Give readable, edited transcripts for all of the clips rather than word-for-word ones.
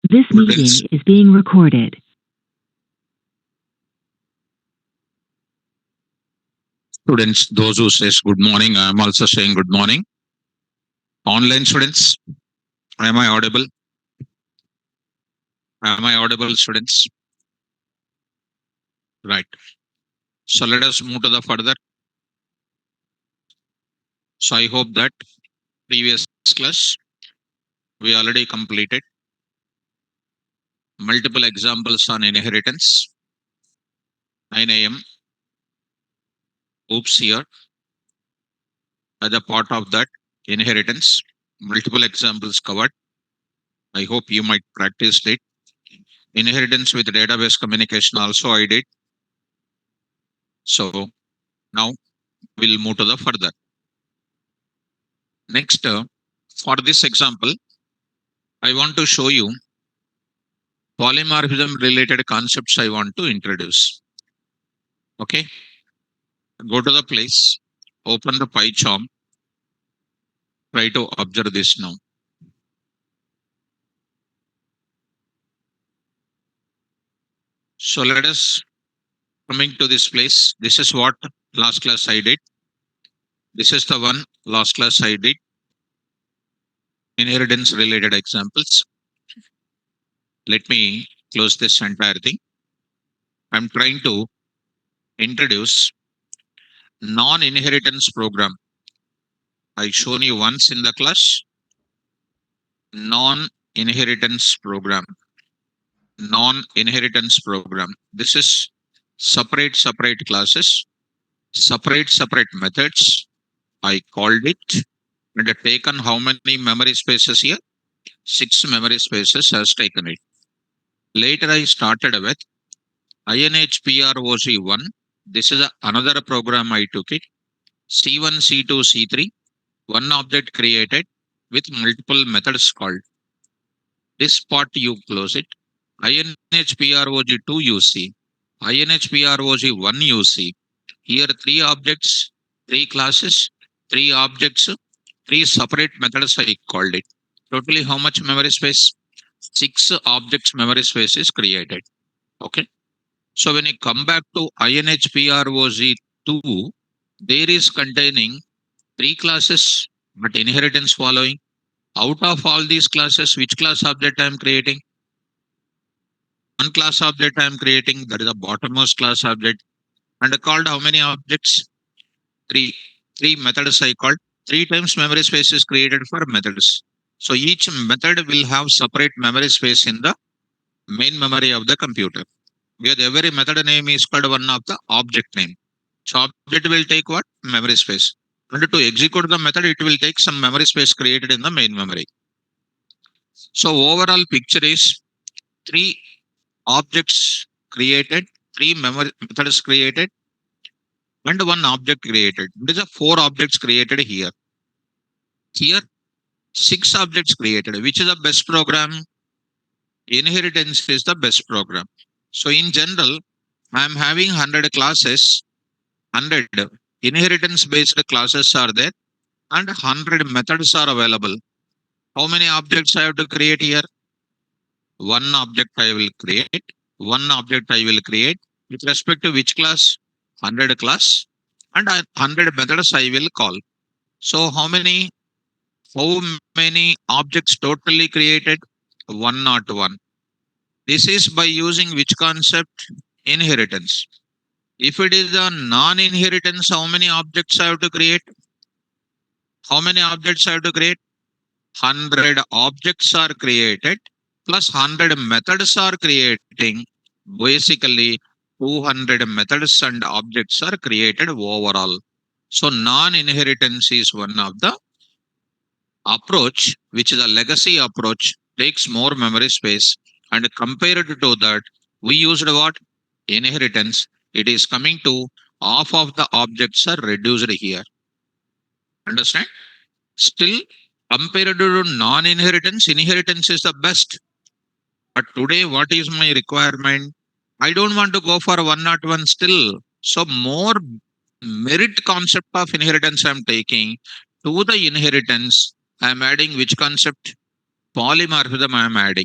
This meeting is being recorded. Students, those who says good morning, I am also saying good morning. Online students, am I audible? Am I audible, students? Right. So let us move to the further. So I hope that previous class we already completed multiple examples on inheritance. 9 a.m. Oops here. As a part of that inheritance, multiple examples covered. I hope you might practice it. Inheritance with database communication also I did. So now we'll move to the further. Next, for this example, I want to show you polymorphism related concepts I want to introduce. Okay, go to the place, open the PyCharm, try to observe this now. So let us coming to this place. This is what last class I did. This is the one last class I did. Inheritance related examples. Let me close this entire thing. I'm trying to introduce non-inheritance program. I shown you once in the class. Non-inheritance program. Non-inheritance program. This is separate classes, separate methods. I called it and taken how many memory spaces here? 6 memory spaces has taken it. Later I started with INHPROC1. This is another program I took it. C1, C2, C3. One object created with multiple methods called. This part you close it. INHPROG2 you see. INHPROG1 you see. Here 3 objects, 3 classes, 3 objects, 3 separate methods I called it. Totally how much memory space? 6 objects memory space is created. Okay. So when you come back to INHPROG2, there is containing 3 classes, but inheritance following. Out of all these classes, which class object I am creating? One class object I am creating, that is a bottommost class object. And called how many objects? 3. 3 methods I called. 3 times memory space is created for methods. So each method will have separate memory space in the main memory of the computer. Where every method name is called one of the object name. So object will take what? Memory space. And to execute the method, it will take some memory space created in the main memory. So overall picture is 3 objects created, 3 memory methods created, and 1 object created. There are 4 objects created here. Here, 6 objects created. Which is the best program? Inheritance is the best program. So in general, I am having 100 classes, 100 inheritance based classes are there, and 100 methods are available. How many objects I have to create here? 1 object I will create. 1 object I will create with respect to which class? 100 class, and 100 methods I will call. So how many objects totally created? 101. This is by using which concept? Inheritance. If it is a non-inheritance, how many objects I have to create? How many objects I have to create? 100 objects are created plus 100 methods are creating. Basically, 200 methods and objects are created overall. So non-inheritance is one of the approach, which is a legacy approach, takes more memory space. And compared to that, we used what? Inheritance. It is coming to half of the objects are reduced here. Understand? Still, compared to non-inheritance, inheritance is the best. But today, what is my requirement? I don't want to go for 101 still. So more merit concept of inheritance I'm taking. To the inheritance, I'm adding which concept? Polymorphism I'm adding.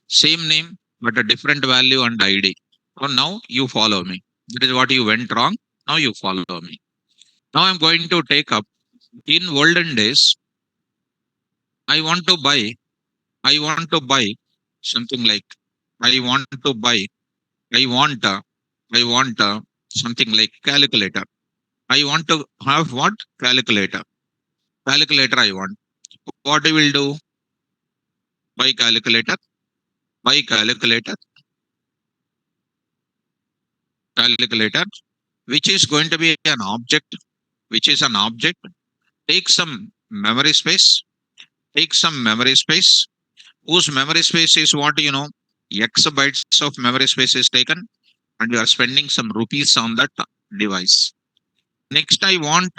Same name, but a different value and ID. So now you follow me. That is what you went wrong. Now you follow me. Now I'm going to take up in olden days. I want to buy, I want to buy something like, I want to buy, I want, I want something like calculator. I want to have what? Calculator. Calculator I want. What I will do? Buy calculator, buy calculator, calculator, which is going to be an object, which is an object. Take some memory space, take some memory space, whose memory space is what exabytes of memory space is taken, and you are spending some rupees on that device. Next, I want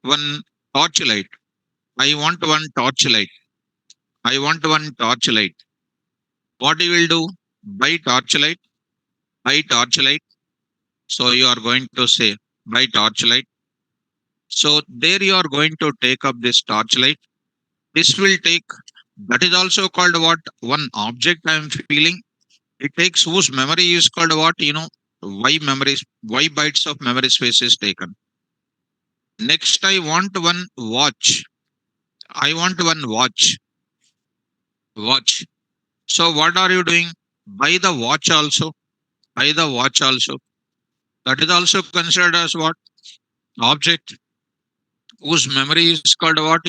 one torchlight. I want one torchlight. I want one torchlight. What you will do? Buy torchlight, buy torchlight. So you are going to say buy torchlight. So there you are going to take up this torchlight. This will take, that is also called what? One object I am feeling. It takes whose memory is called what? Y memories, Y bytes of memory space is taken. Next, I want one watch. I want one watch. Watch. So what are you doing? Buy the watch also. Buy the watch also. That is also considered as what? Object. Whose memory is called what?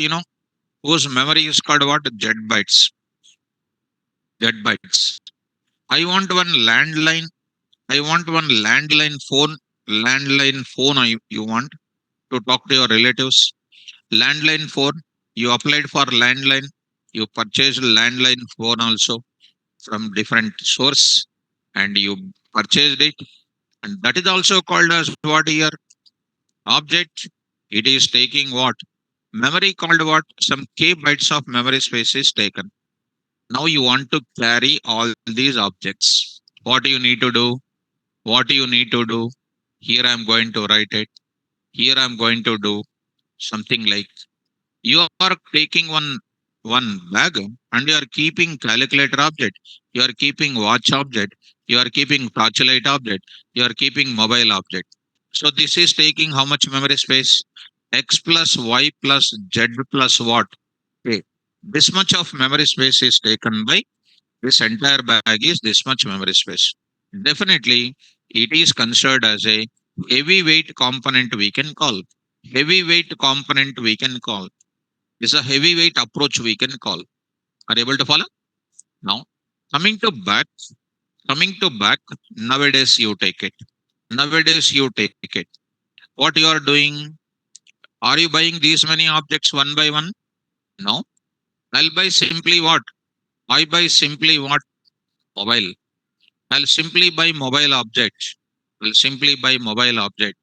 Whose memory is called what? Z bytes. Z bytes. I want one landline. I want one landline phone. Landline phone you want to talk to your relatives. Landline phone. You applied for landline. You purchased landline phone also from different source, and you purchased it, and that is also called as what here? Object. It is taking what? Memory called what? Some k bytes of memory space is taken. Now you want to carry all these objects. What do you need to do? What do you need to do? Here I'm going to write it. Here I'm going to do something like, you are taking one bag and you are keeping calculator object, you are keeping watch object, you are keeping torchlight object, you are keeping mobile object. So this is taking how much memory space? X plus Y plus Z plus what? Okay. This much of memory space is taken by this entire bag is this much memory space. Definitely, it is considered as a heavyweight component we can call. Heavyweight component we can call. This is a heavyweight approach we can call. Are you able to follow? Now, coming to back, coming to back, nowadays you take it. Nowadays you take it. What you are doing? Are you buying these many objects one by one? No. I'll buy simply what? I buy simply what? Mobile. I'll simply buy mobile objects. I'll simply buy mobile object,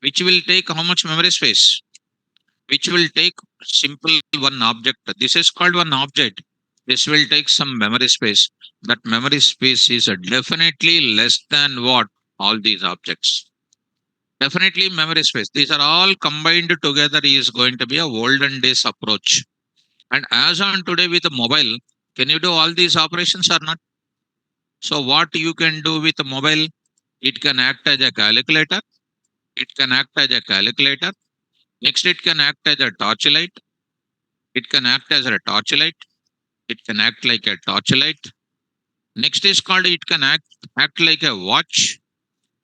which will take how much memory space? Which will take simple one object. This is called one object. This will take some memory space. That memory space is definitely less than what? All these objects. Definitely memory space. These are all combined together is going to be a olden days approach. And as on today with a mobile, can you do all these operations or not? So what you can do with a mobile? It can act as a calculator. It can act as a calculator. Next, it can act as a torchlight. It can act as a torchlight. It can act like a torchlight. Next is called it can act like a watch.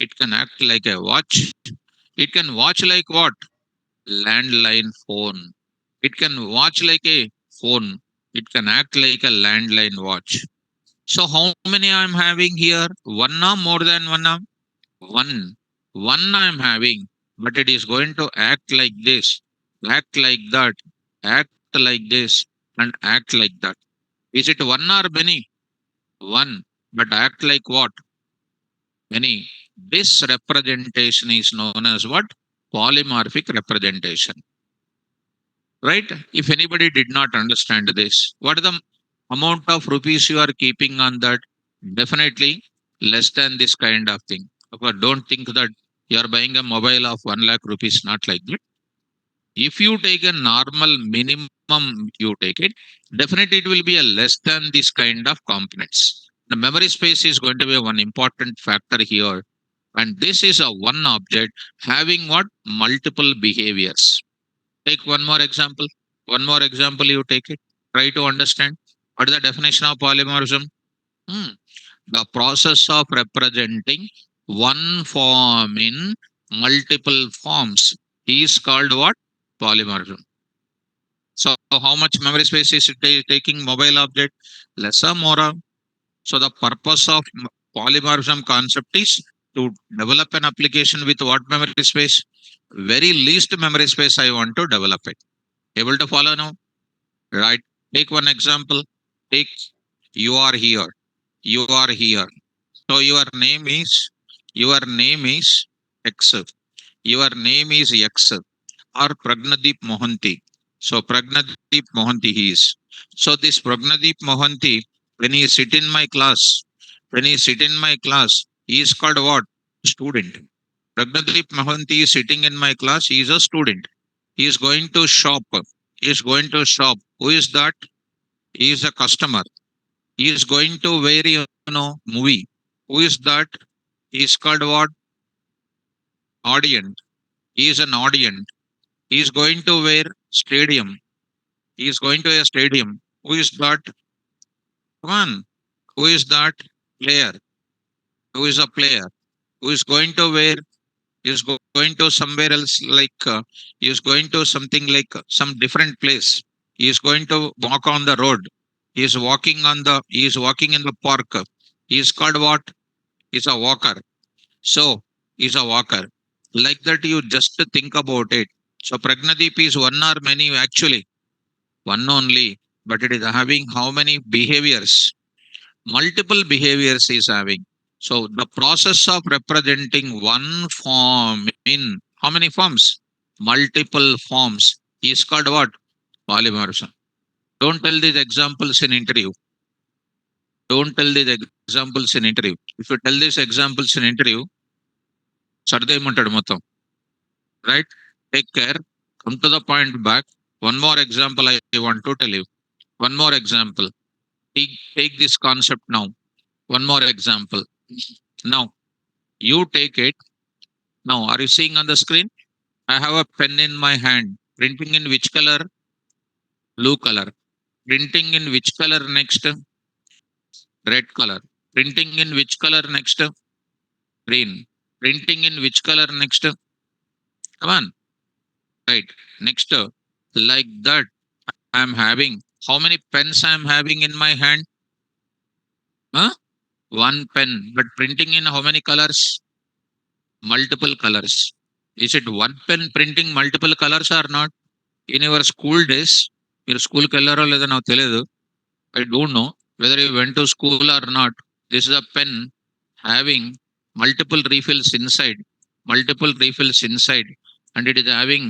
It can act like a watch. It can watch like what? Landline phone. It can watch like a phone. It can act like a landline watch. So how many I'm having here? One or more than one arm? One. One I'm having, but it is going to act like this, act like that, act like this, and act like that. Is it one or many? One. But act like what? Many. This representation is known as what? Polymorphic representation. Right? If anybody did not understand this, what is the amount of rupees you are keeping on that? Definitely less than this kind of thing. Okay, don't think that you are buying a mobile of 1 lakh rupees, not like that. If you take a normal minimum, you take it, definitely it will be a less than this kind of components. The memory space is going to be one important factor here. And this is a one object having what? Multiple behaviors. Take one more example. One more example, you take it. Try to understand. What is the definition of polymorphism? Hmm. The process of representing one form in multiple forms is called what? Polymorphism. So how much memory space is it taking mobile object? Less or more? So the purpose of polymorphism concept is to develop an application with what memory space? Very least memory space I want to develop it. Able to follow now? Right. Take one example. Take you are here. You are here. So your name is X. Your name is X or Pragnadeep Mohanty. So Pragnadeep Mohanty he is. So this Pragnadeep Mohanty, when he sit in my class, he is called what? Student. Pragnadeep Mohanty is sitting in my class, he is a student. He is going to shop. He is going to shop. Who is that? He is a customer. He is going to wear, movie. Who is that? He is called what? Audience. He is an audience. He is going to wear stadium. He is going to a stadium. Who is that? Come on. Who is that? Player. Who is a player? Who is going to wear? He is going to somewhere else, like he is going to something like some different place. He is going to walk on the road. He is walking in the park. He is called what? He is a walker. So he is a walker. Like that, you just think about it. So Pragnadeep is one or many actually? One only, but it is having how many behaviors? Multiple behaviors is having. So the process of representing one form in how many forms? Multiple forms is called what? Polymorphism. Don't tell these examples in interview. Don't tell these examples in interview. If you tell these examples in interview, సర్దేయమంటాడు మొత్తం. Right? Take care. Come to the point back. One more example I want to tell you. One more example. Take this concept now. One more example. Now, you take it. Now, are you seeing on the screen? I have a pen in my hand. Printing in which color? Blue color. Printing in which color next? Red color. Printing in which color next? Green. Printing in which color next? Come on. Right. Next. Like that. I am having. How many pens I am having in my hand? Huh? One pen. But printing in how many colors? Multiple colors. Is it one pen printing multiple colors or not? In your school days, మీరు స్కూల్కి వెళ్ళారో లేదో నాకు తెలియదు. I don't know whether you went to school or not. This is a pen having multiple refills inside, and it is having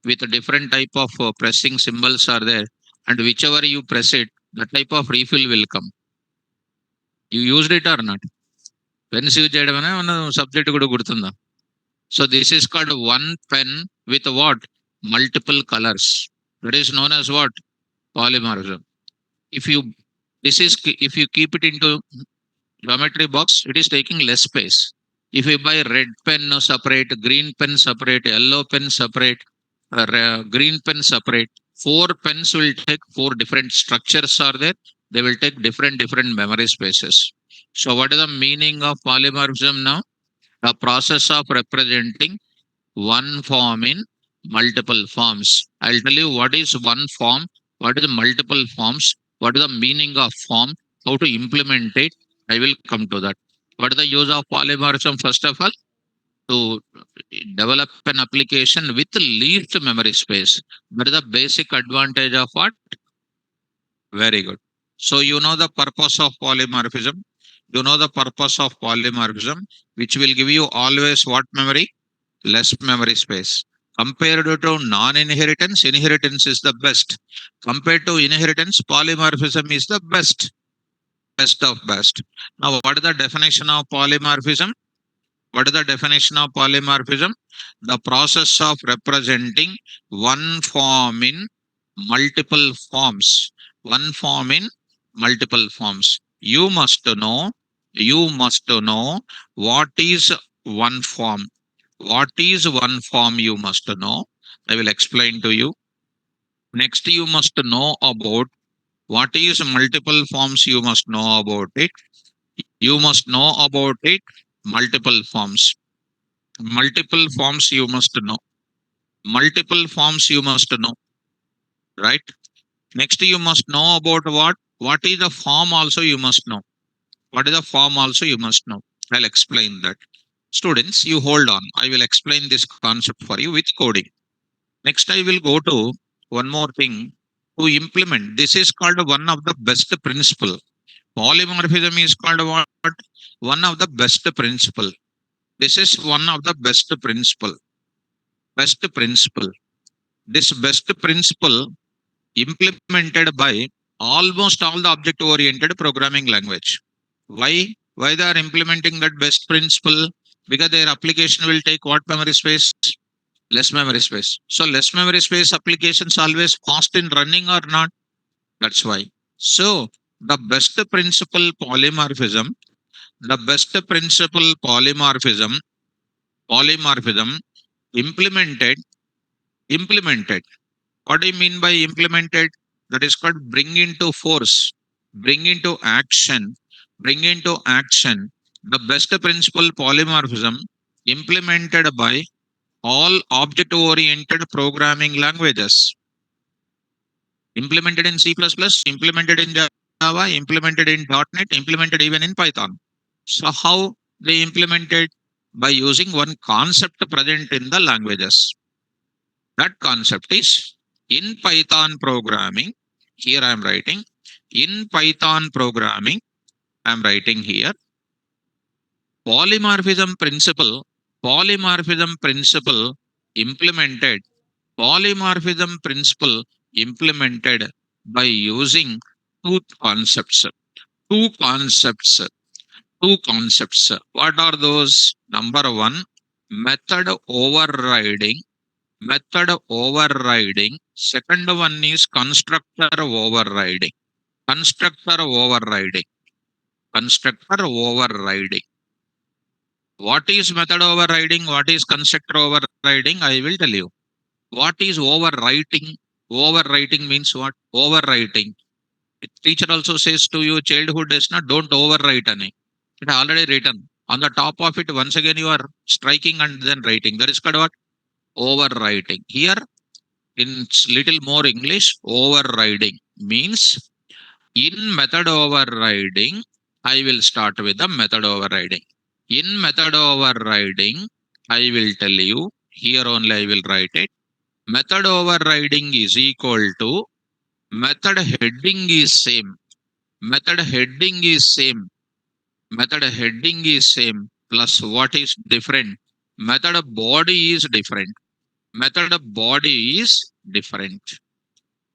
with a different type of pressing symbols are there, and whichever you press it, the type of refill will come. You used it or not? Pens use చేయడం అనే మన subject కూడా గుర్తుందా? So this is called one pen with what? Multiple colors. That is known as what? Polymorphism. If you if you keep it into geometry box, it is taking less space. If you buy red pen separate, green pen separate, yellow pen separate, green pen separate, four pens will take four different structures are there. They will take different memory spaces. So what is the meaning of polymorphism now? The process of representing one form in multiple forms. I'll tell you what is one form, what is the multiple forms, what is the meaning of form, how to implement it. I will come to that. What is the use of polymorphism? First of all, to develop an application with least memory space. That is the basic advantage of what? Very good. So you know the purpose of polymorphism. You know the purpose of polymorphism, which will give you always what memory? Less memory space. Compared to non-inheritance, inheritance is the best. Compared to inheritance, polymorphism is the best of best. Now, what is the definition of polymorphism? What is the definition of polymorphism? The process of representing one form in multiple forms. One form in multiple forms. You must know what is one form. What is one form you must know. I will explain to you. Next, you must know about what is multiple forms. You must know about it. You must know about it. Multiple forms. Multiple forms you must know. Multiple forms you must know. Right? Next, you must know about what? What is the form also you must know. What is the form also you must know. I'll explain that. Students, you hold on. I will explain this concept for you with coding. Next, I will go to one more thing to implement. This is called one of the best principle. Polymorphism is called what? One of the best principle. This is one of the best principle. Best principle. This best principle implemented by almost all the object oriented programming language. Why they are implementing that best principle? Because their application will take what memory space? Less memory space. So less memory space applications always fast in running or not? That's why. So the best principle polymorphism, the best principle polymorphism implemented. What do you mean by implemented? That is called bring into force, bring into action, bring into action. The best principle polymorphism implemented by all object oriented programming languages. Implemented in C++, implemented in Java, implemented in .NET, implemented even in Python. So how they implemented? By using one concept present in the languages. That concept is in Python programming. Here I am writing in Python programming. I am writing here polymorphism principle. Polymorphism principle implemented. Polymorphism principle implemented by using two concepts. Two concepts. Two concepts. What are those? Number one, method overriding. Method overriding. Second one is constructor overriding. Constructor overriding. Constructor overriding. What is method overriding? What is constructor overriding? I will tell you. What is overwriting? Overwriting means what? Overwriting. Teacher also says to you, childhood is not don't overwrite any. It already written. On the top of it, once again you are striking and then writing. That is called what? Overwriting. Here in little more English, overriding means in method overriding, I will start with the method overriding. In method overriding, I will tell you, here only I will write it. Method overriding is equal to method heading is same. Method heading is same. Method heading is same plus what is different? Method body is different. Method body is different.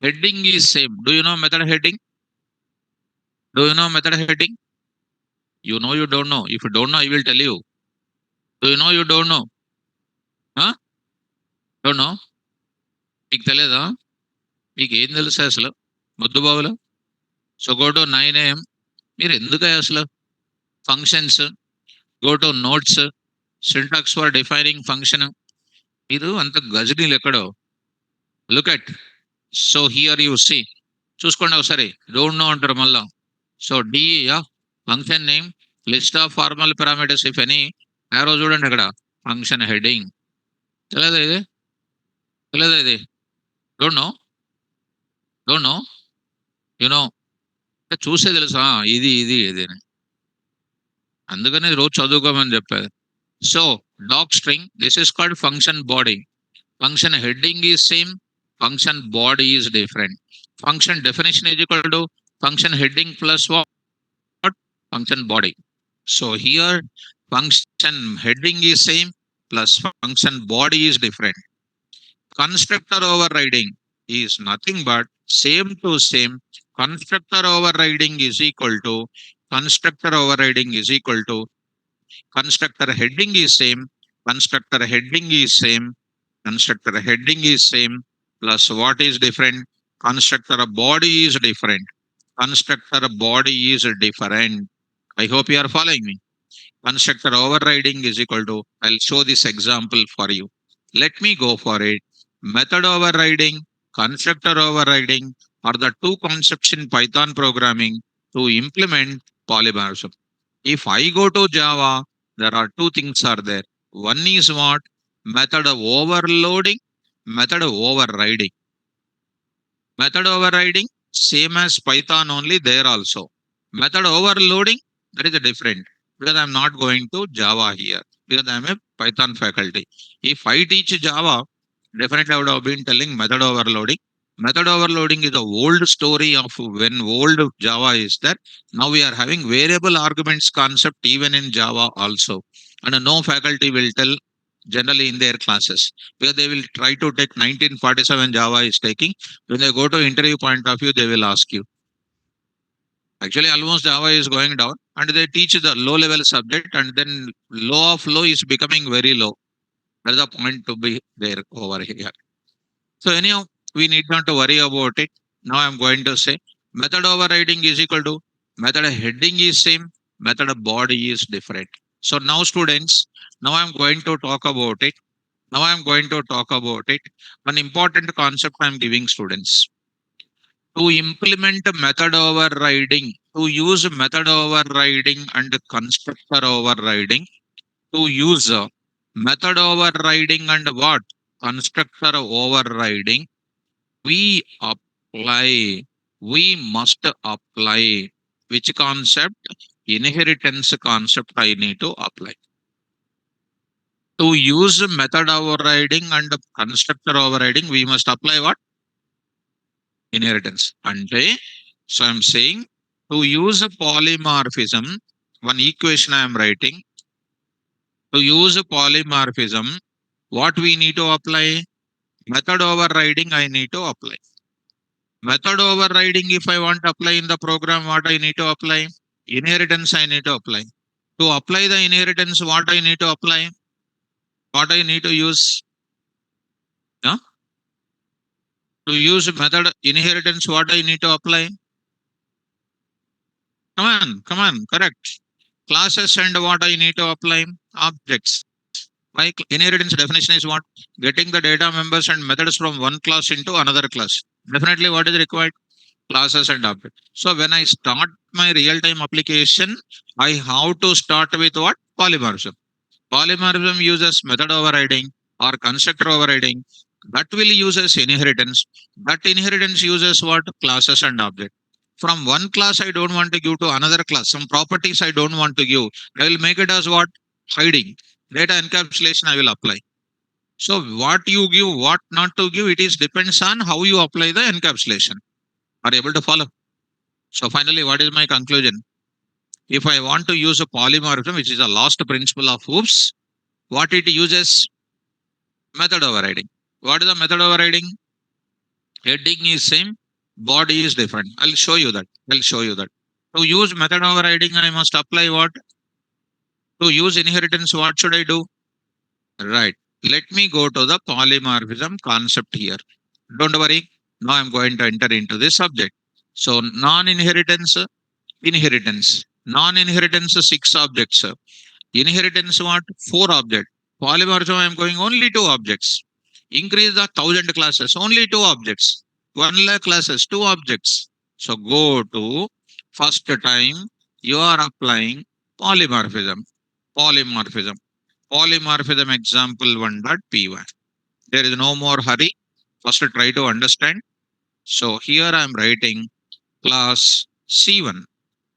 Heading is same. Do you know method heading? Do you know method heading? You know you don't know. If you don't know, I will tell you. Do you know you don't know? Huh? Don't know? మీకు తెలియదా? మీకు ఏం తెలుసు అసలు ముద్దు బాబులు? So go to 9 AM. మీరు ఎందుకు అసలు functions go to notes syntax for defining function మీరు అంత గజనీలు ఎక్కడో look at so here you see చూసుకోండి ఒకసారి డోంట్ నో అంటారు మళ్ళా so def function name list of formal parameters if any arrow చూడండి అక్కడ ఫంక్షన్ హెడింగ్ తెలియదా ఇది తెలియదా ఇది don't know don't know you know చూసే తెలుసా ఇది ఇది ఇది అని అందుకనే రోజు చదువుకోమని చెప్పేది so doc string this is called function body function heading is same function body is different function definition is equal to function heading plus what function body. So here function heading is same plus function body is different. Constructor overriding is nothing but same to same. Constructor overriding is equal to constructor overriding is equal to Constructor heading is same. Constructor heading is same. Constructor heading is same. Plus what is different? Constructor body is different. Constructor body is different. I hope you are following me. Constructor overriding is equal to, I'll show this example for you. Let me go for it. Method overriding, constructor overriding are the two concepts in Python programming to implement polymorphism. If I go to Java, there are two things are there. One is what? Method of overloading, method of overriding. Method overriding, same as Python only there also. Method overloading, that is a different, because I'm not going to Java here because I'm a Python faculty. If I teach Java, definitely I would have been telling method overloading. Method overloading is the old story of when old Java is there. Now we are having variable arguments concept even in Java also. And no faculty will tell generally in their classes because they will try to take 1947 Java is taking. When they go to interview point of view, they will ask you. Actually, almost Java is going down and they teach the low level subject and then low of low is becoming very low. That's the point to be there over here. So anyhow, we need not to worry about it. Now I'm going to say method overriding is equal to method heading is same, method body is different. So now students, now I'm going to talk about it. Now I'm going to talk about it. One important concept I'm giving students. To implement method overriding, to use method overriding and constructor overriding, to use method overriding and what? Constructor overriding, we apply, we must apply which concept? Inheritance concept I need to apply. To use method overriding and constructor overriding, we must apply what? Inheritance. Ante, so I'm saying to use a polymorphism, one equation I am writing, to use a polymorphism, what we need to apply? Method overriding I need to apply. Method overriding, if I want to apply in the program, what I need to apply? Inheritance I need to apply. To apply the inheritance, what I need to apply? What I need to use? Yeah? To use method inheritance, what I need to apply? Come on, correct. Classes and what I need to apply? Objects. My inheritance definition is what? Getting the data members and methods from one class into another class. Definitely what is required? Classes and objects. So when I start my real-time application, I have to start with what? Polymorphism. Polymorphism uses method overriding or constructor overriding. That will uses inheritance. That inheritance uses what? Classes and objects. From one class I don't want to give to another class. Some properties I don't want to give. I will make it as what? Hiding. Data encapsulation I will apply. So what you give, what not to give, it is depends on how you apply the encapsulation. Are you able to follow? So finally, what is my conclusion? If I want to use a polymorphism, which is the last principle of OOPS, what it uses? Method overriding. What is the method overriding? Heading is same, body is different. I'll show you that. I'll show you that. To use method overriding, I must apply what? To use inheritance, what should I do? Right. Let me go to the polymorphism concept here. Don't worry. Now I'm going to enter into this subject. So non-inheritance, inheritance. Non-inheritance, six objects. Inheritance, what? Four objects. Polymorphism, I'm going only two objects. Increase the 1,000 classes, only two objects. 1 lakh classes, two objects. So go to first time you are applying polymorphism. Polymorphism. Polymorphism example 1.py. There is no more hurry. First try to understand. So here I am writing class C1,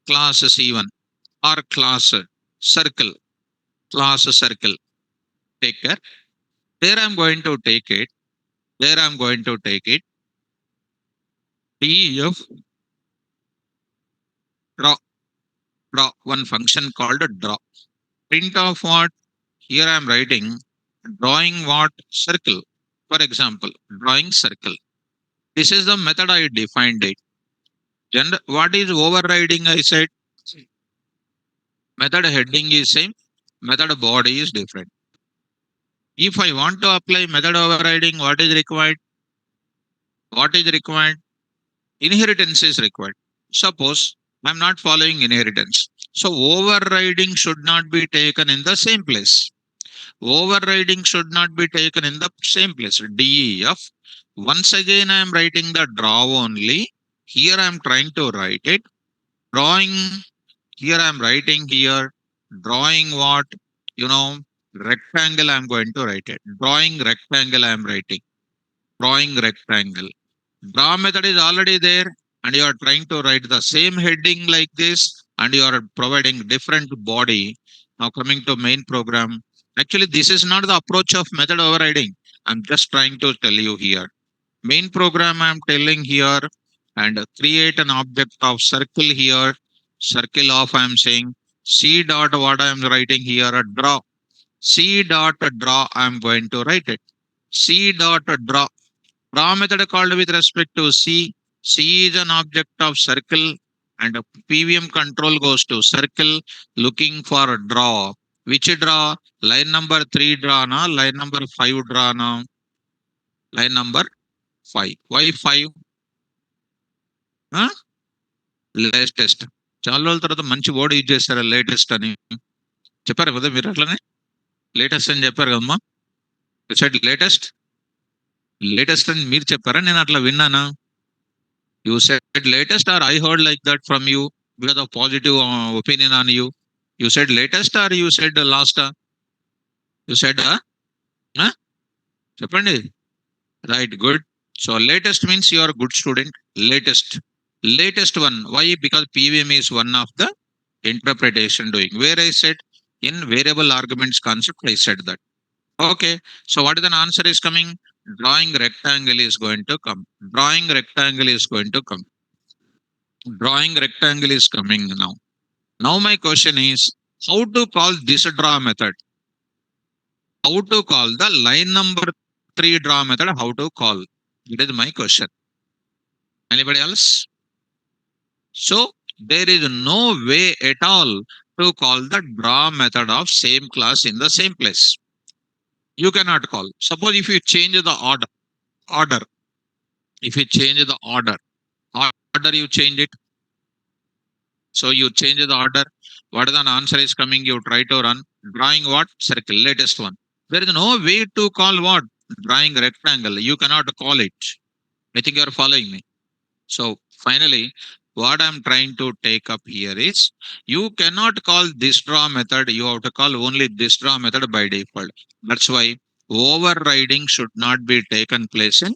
class C1 or class circle, class circle. Take care. There I'm going to take it. There I'm going to take it. df draw, draw one function called a draw. Print of what? Here I'm writing drawing what? Circle. For example, drawing circle. This is the method I defined it. What is overriding? I said method heading is same. Method body is different. If I want to apply method overriding, what is required? What is required? Inheritance is required. Suppose I'm not following inheritance. So overriding should not be taken in the same place. Overriding should not be taken in the same place. DEF. Once again, I am writing the draw only. Here I am trying to write it. Drawing. Here I am writing here. Drawing what? You know, rectangle I am going to write it. Drawing rectangle I am writing. Drawing rectangle. Draw method is already there and you are trying to write the same heading like this and you are providing different body. Now coming to main program. Actually, this is not the approach of method overriding. I'm just trying to tell you here. Main program I'm telling here and create an object of circle here. Circle of I'm saying C dot what I'm writing here a draw. C dot draw I'm going to write it. C dot draw. Draw method called with respect to C. C is an object of circle and a PVM control goes to circle looking for a draw. Which draw? Line number 3 draw na, line number 5 draw na, line number 5. Why 5? Huh? Latest. చాలా రోజుల తర్వాత మంచి word use చేశారు latest అని చెప్పారు కదా మీరు అట్లనే లేటెస్ట్ అని చెప్పారు కదమ్మా సెడ్ లేటెస్ట్ లేటెస్ట్ అని మీరు చెప్పారా నేను అట్లా విన్నానా you said latest or I heard like that from you because of positive opinion on you. You said latest or you said last? You said, huh? చెప్పండి right good so latest means you are good student latest one. Why? Because PVM is one of the interpretation doing where I said in variable arguments concept I said that. Okay, so what is the answer is coming? Drawing rectangle is going to come. Drawing rectangle is going to come. Drawing rectangle is coming now. Now my question is how to call this draw method? How to call the line number 3 draw method? How to call? It is my question. Anybody else? So there is no way at all to call the draw method of same class in the same place. You cannot call. Suppose if you change the order, if you change the order you change it. So you change the order. What is the answer is coming? You try to run. Drawing what? Circle. Latest one. There is no way to call what? Drawing rectangle. You cannot call it. I think you are following me. So finally, what I'm trying to take up here is you cannot call this draw method. You have to call only this draw method by default. That's why overriding should not be taken place in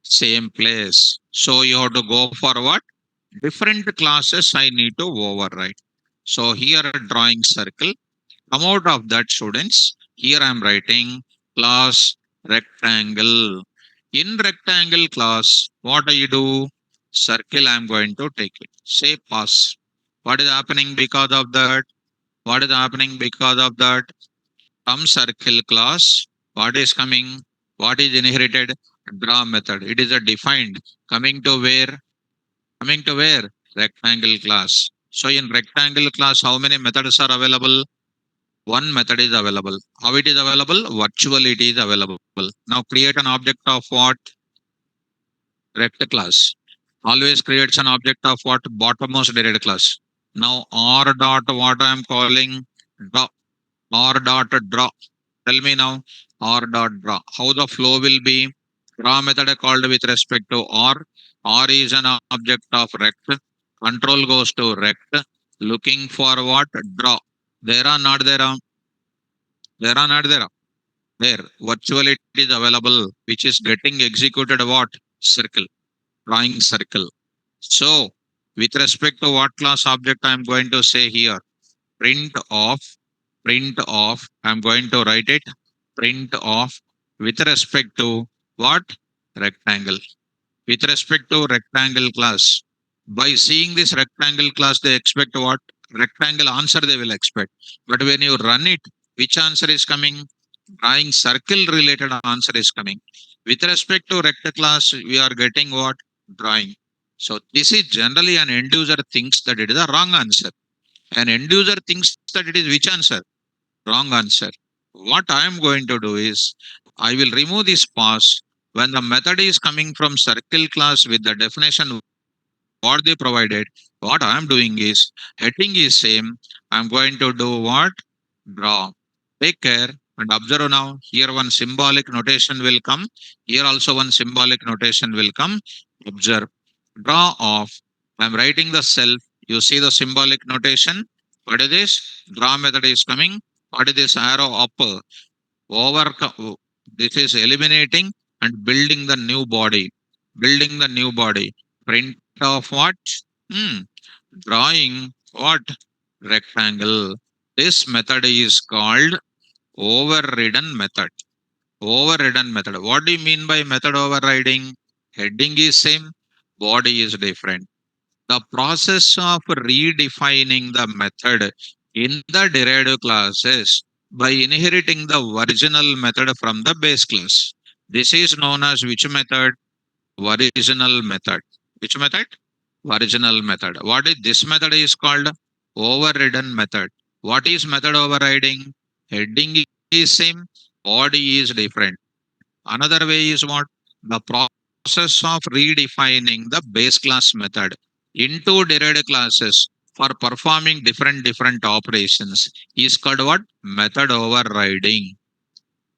same place. So you have to go for what? Different classes I need to override. So here drawing circle. Come out of that students. Here I am writing class rectangle. In rectangle class, what do you do? Circle I am going to take it. Say pass. What is happening because of that? What is happening because of that? From circle class, what is coming? What is inherited? Draw method. It is a defined. Coming to where? Coming to where? Rectangle class. So in rectangle class, how many methods are available? One method is available. How it is available? Virtually it is available. Now create an object of what? Rect class. Always creates an object of what? Bottommost derived class. Now r dot what I am calling draw. R dot draw. Tell me now r dot draw. How the flow will be? Draw method called with respect to r. R is an object of rect. Control goes to rect. Looking for what? Draw. There are not there. There are not there. There. Virtually it is available, which is getting executed what? Circle. Drawing circle. So with respect to what class object I am going to say here? Print of, I'm going to write it, print of with respect to what? Rectangle. With respect to rectangle class. By seeing this rectangle class, they expect what? Rectangle answer they will expect. But when you run it, which answer is coming? Drawing circle related answer is coming. With respect to rectangle class, we are getting what? Drawing. So this is generally an end user thinks that it is a wrong answer. An end user thinks that it is which answer? Wrong answer. What I am going to do is I will remove this pause when the method is coming from circle class with the definition what they provided. What I am doing is heading is same. I'm going to do what? Draw. Take care and observe now. Here one symbolic notation will come. Here also one symbolic notation will come. Observe. Draw off. I'm writing the self. You see the symbolic notation. What is this? Draw method is coming. What is this arrow up? Overcome. This is eliminating and building the new body. Building the new body. Print of what? Hmm. Drawing what? Rectangle. This method is called overridden method. Overridden method. What do you mean by method overriding? Heading is same, body is different. The process of redefining the method in the derived classes by inheriting the original method from the base class. This is known as which method? Original method. Which method? Original method. What is this method is called? Overridden method. What is method overriding? Heading is same, body is different. Another way is what? The process of redefining the base class method into derived classes for performing different operations is called what? Method overriding.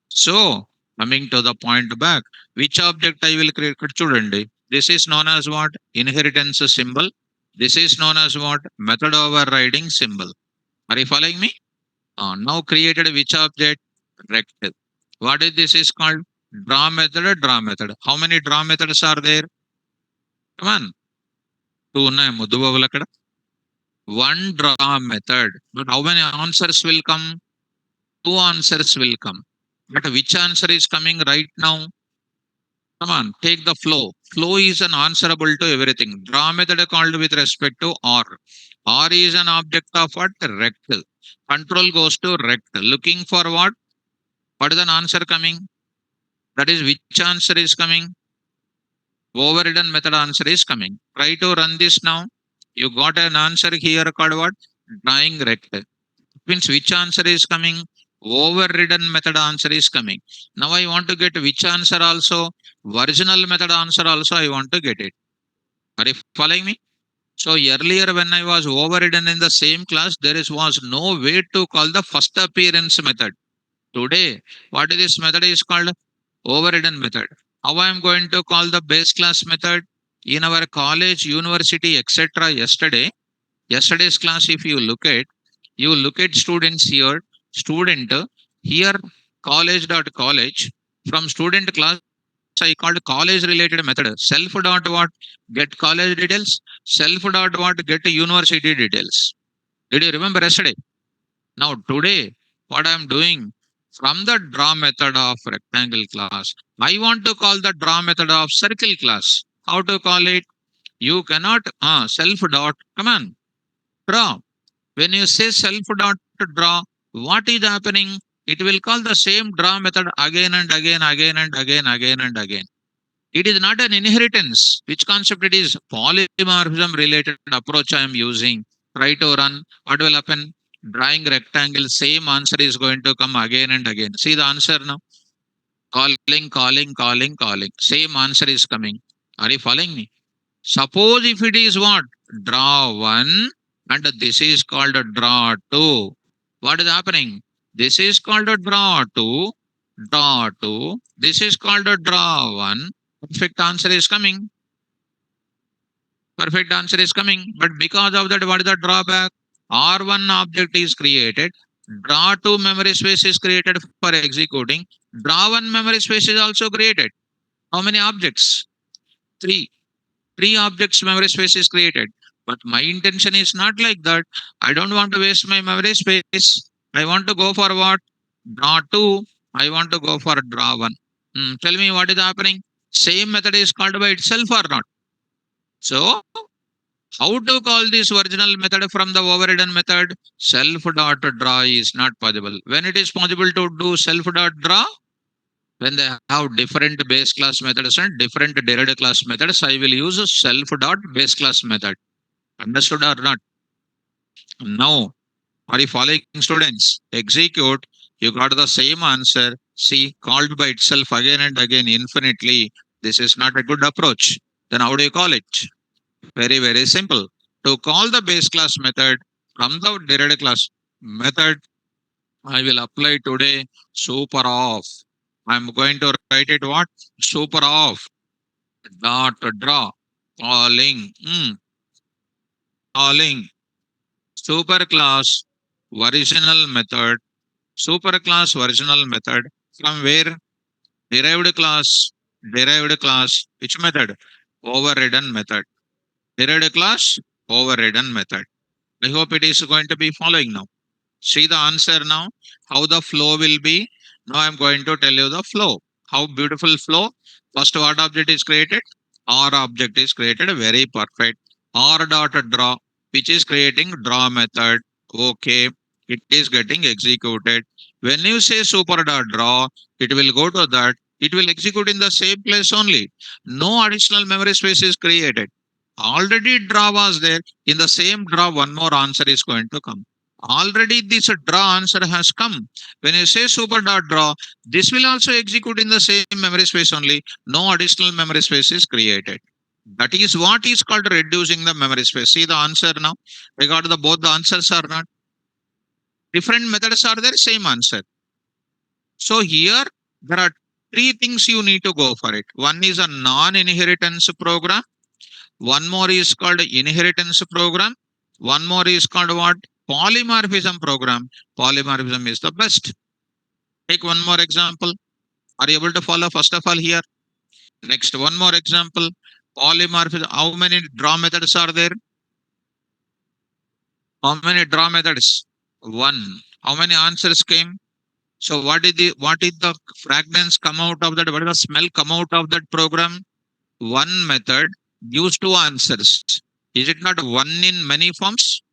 So, coming to the point back, which object I will create? Chudandi. This is known as what? Inheritance symbol. This is known as what? Method overriding symbol. Are you following me? Now created which object? Rectal. What is this is called? Draw method, draw method. How many draw methods are there? Come on. Two ఉన్నాయి ముద్దు బాబులు అక్కడ. One draw method. But how many answers will come? Two answers will come. But which answer is coming right now? Come on, take the flow. Flow is an answerable to everything. Draw method called with respect to R. R is an object of what? Rectal. Control goes to rectal. Looking for what? What is an answer coming? That is which answer is coming? Overridden method answer is coming. Try to run this now. You got an answer here called what? Drawing rectal. Means which answer is coming? Overridden method answer is coming. Now I want to get which answer also? Original method answer also I want to get it. Are you following me? So earlier when I was overridden in the same class, there was no way to call the first appearance method. Today, what is this method is called? Overridden method. How I am going to call the base class method? In our college, university, etc. Yesterday's class, if you look at students here, student here, college. From student class, I called college related method. Self dot what? Get college details. Self dot what? Get university details. Did you remember yesterday? Now today, what I am doing from the draw method of rectangle class, I want to call the draw method of circle class. How to call it? You cannot self dot. Come on, draw. When you say self dot draw, what is happening? It will call the same draw method again and again. It is not an inheritance. Which concept it is? Polymorphism related approach I am using. Try to run. What will happen? Drawing rectangle, same answer is going to come again and again. See the answer now. Calling. Same answer is coming. Are you following me? Suppose if it is what? Draw one and this is called a draw two. What is happening? This is called a draw two. This is called a draw one. Perfect answer is coming. Perfect answer is coming. But because of that, what is the drawback? R1 object is created. Draw 2 memory space is created for executing. Draw 1 memory space is also created. How many objects? 3. 3 objects memory space is created. But my intention is not like that. I don't want to waste my memory space. I want to go for what? Draw 2. I want to go for draw 1. Tell me what is happening. Same method is called by itself or not? So, how to call this original method from the overridden method? Self dot draw is not possible. When it is possible to do self dot draw? When they have different base class methods and different derived class methods, I will use self dot base class method. Understood or not? Now, Are you following, students? Execute. You got the same answer. See, called by itself again and again infinitely. This is not a good approach. Then how do you call it? Very, very simple. To call the base class method from the derived class method, I will apply today super off. I'm going to write it what? Super off. Dot draw. Calling. Calling. Superclass original method. Superclass original method. From where? Derived class. Derived class. Which method? Overridden method. Derived class. Overridden method. I hope it is going to be following now. See the answer now, how the flow will be. Now I'm going to tell you the flow. How beautiful flow. First, what object is created? R object is created. Very perfect. R dot draw, which is creating draw method. Okay. It is getting executed. When you say super dot draw, it will go to that. It will execute in the same place only. No additional memory space is created. Already draw was there. In the same draw, one more answer is going to come. Already this draw answer has come. When you say super dot draw, this will also execute in the same memory space only. No additional memory space is created. That is what is called reducing the memory space. See the answer now. We got the both the answers are not different methods are there, same answer. So here there are three things you need to go for it. One is a non-inheritance program. One more is called inheritance program. One more is called what? Polymorphism program. Polymorphism is the best. Take one more example. Are you able to follow first of all here? Next, one more example. Polymorphism. How many draw methods are there? How many draw methods? One. How many answers came? So what is the fragrance come out of that? What is the smell come out of that program? One method gives two answers. Is it not one in many forms?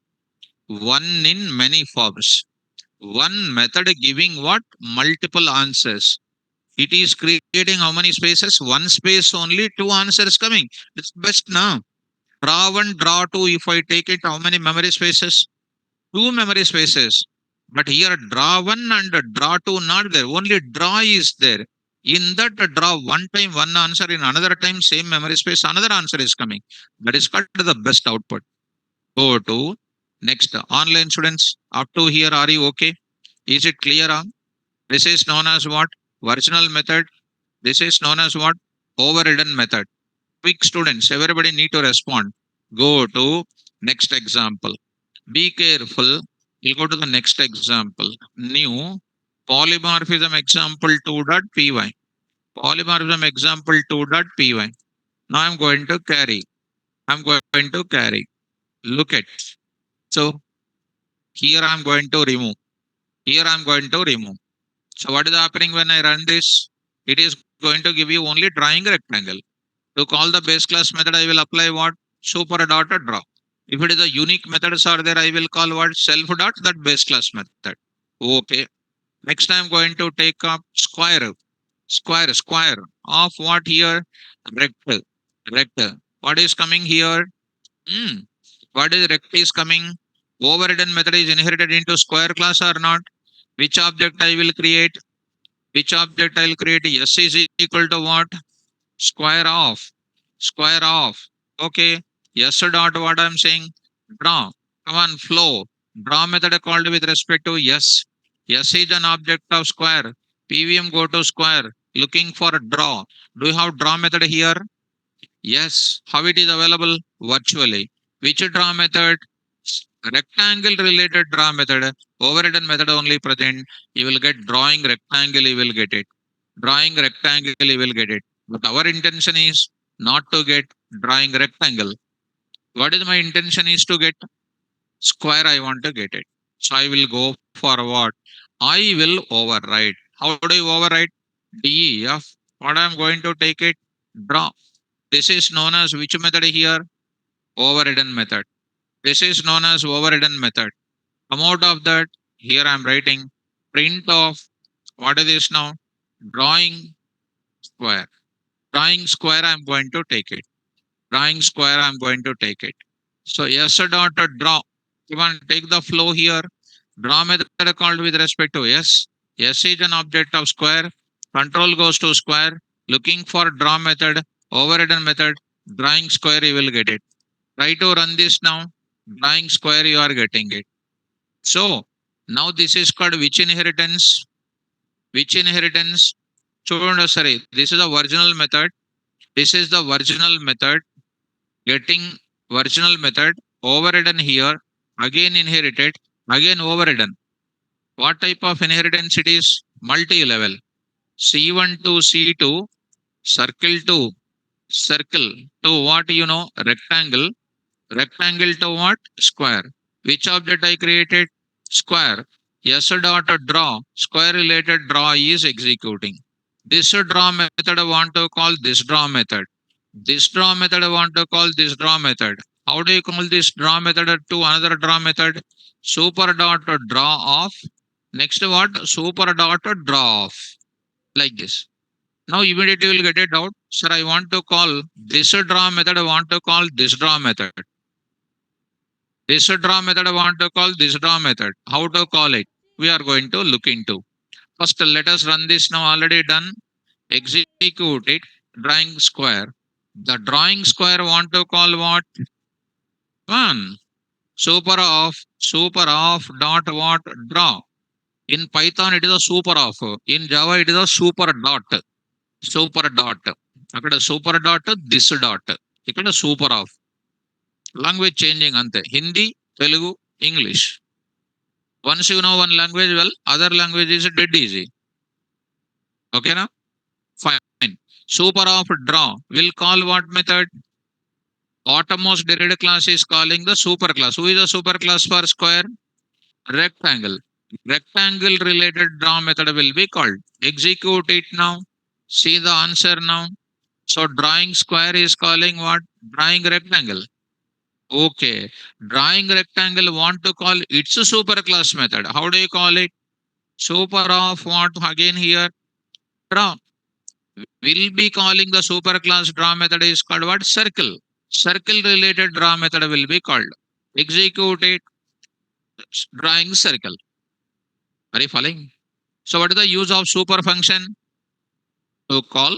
One in many forms. One method giving what? Multiple answers. It is creating how many spaces? One space only, two answers coming. It's best now. Draw one, draw two. If I take it, how many memory spaces? Two memory spaces. But here, draw one and draw two not there. Only draw is there. In that draw one time, one answer. In another time, same memory space, another answer is coming. That is called the best output. Go to next. Online students, up to here, are you okay? Is it clear? This is known as what? Original method. This is known as what? Overridden method. Quick students, everybody need to respond. Go to next example. Be careful. We'll go to the next example. New polymorphism example 2.py. Polymorphism example 2.py. Now I'm going to carry. I'm going to carry. Look at. So here I'm going to remove. Here I'm going to remove. So what is happening when I run this? It is going to give you only drawing rectangle. To call the base class method, I will apply what? Super dot draw. If it is a unique methods are there, I will call what? Self dot that base class method. Okay. Next I'm going to take up square. Square of what here? Rect. Rect. What is coming here? Hmm. What is rect is coming? Overridden method is inherited into square class or not? Which object I will create? Which object I will create? S is equal to what? Square of. Square of. Okay. Yes dot what I'm saying? Draw. Come on, flow. Draw method called with respect to yes. Yes is an object of square. PVM go to square. Looking for draw. Do you have draw method here? Yes. How it is available? Virtually. Which draw method? Rectangle related draw method. Overridden method only present. You will get drawing rectangle, you will get it. Drawing rectangle, you will get it. But our intention is not to get drawing rectangle. What is my intention is to get square, I want to get it. So I will go for what? I will override. How do you override? DEF. What I am going to take it? Draw. This is known as which method here? Overridden method. This is known as overridden method. Come out of that. Here I am writing print of what is this now? Drawing square. Drawing square, I am going to take it. Drawing square, I am going to take it. So yes dot draw. Come on, take the flow here. Draw method called with respect to S. S is an object of square. Control goes to square. Looking for draw method, overridden method, drawing square, you will get it. Try to run this now. Drawing square, you are getting it. So now this is called which inheritance? Which inheritance? Sorry, this is the original method. This is the original method. Getting original method overridden here, again inherited, again overridden. What type of inheritance it is? Multi-level. C1 to C2, circle to circle to what you know? Rectangle. Rectangle to what? Square. Which object I created? Square. S dot draw. Square related draw is executing. This draw method I want to call this draw method. This draw method I want to call this draw method. How do you call this draw method to another draw method? Super dot draw off. Next what? Super dot draw off. Like this. Now immediately you will get it out. Sir, I want to call this draw method. I want to call this draw method. This draw method I want to call this draw method. How to call it? We are going to look into. First, let us run this now. Already done. Execute it. Drawing square. The drawing square want to call what? One. Super off dot what? Draw. In Python, it is a super off. In Java, it is a super dot. Super dot. అక్కడ super dot this dot ఇక్కడ super of language changing అంతే Hindi Telugu English once you know one language well other language is dead easy ఓకేనా fine super of draw will call what method outermost derived class is calling the super class. Who is a super class for square? Rectangle. Rectangle related draw method will be called. Execute it now. See the answer now. So drawing square is calling what? Drawing rectangle. Okay. Drawing rectangle want to call it's a super class method. How do you call it? Super of what again here? Draw. Will be calling the super class draw method is called what? Circle. Circle related draw method will be called. Execute it. Drawing circle. Are you following? So what is the use of super function? To call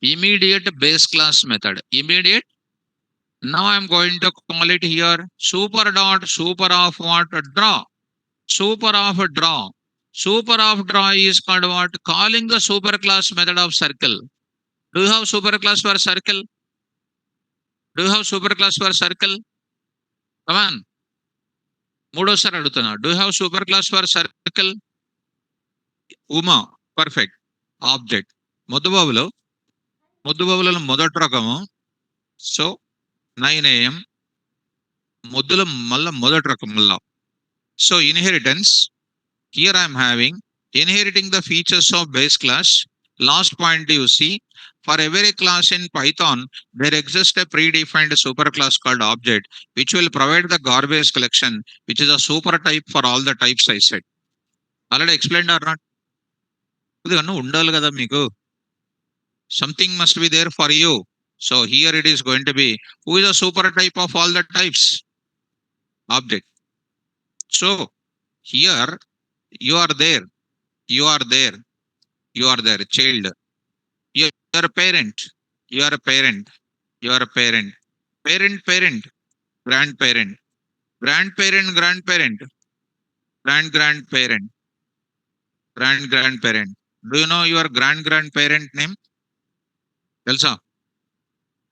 immediate base class method. Immediate. Now I am going to call it here super dot super of what? Draw. Super of draw. Super of draw is called what? Calling the super class method of circle. Do you have super class for circle? Do you have super class for circle? Come on. మూడోసారి అడుగుతున్నా. Do you have super class for circle? Uma perfect object ముద్దుబాబులో మొదటి రకము. So 9 AM ముద్దుల మళ్ళా మొదటి రకం మళ్ళా. So inheritance here I'm having inheriting the features of base class. Last point you see, for every class in Python, there exists a predefined superclass called object, which will provide the garbage collection, which is a super type for all the types I said. Already explained or not? ఉండాలి కదా మీకు. Something must be there for you. So here it is going to be, who is a super type of all the types? Object. So here you are there. You are there. You are there. Child. You are a parent. You are a parent. You are a parent. Parent. Grandparent. Grandparent. Grandparent. Grandparent. Do you know your grandparent name? తెలుసా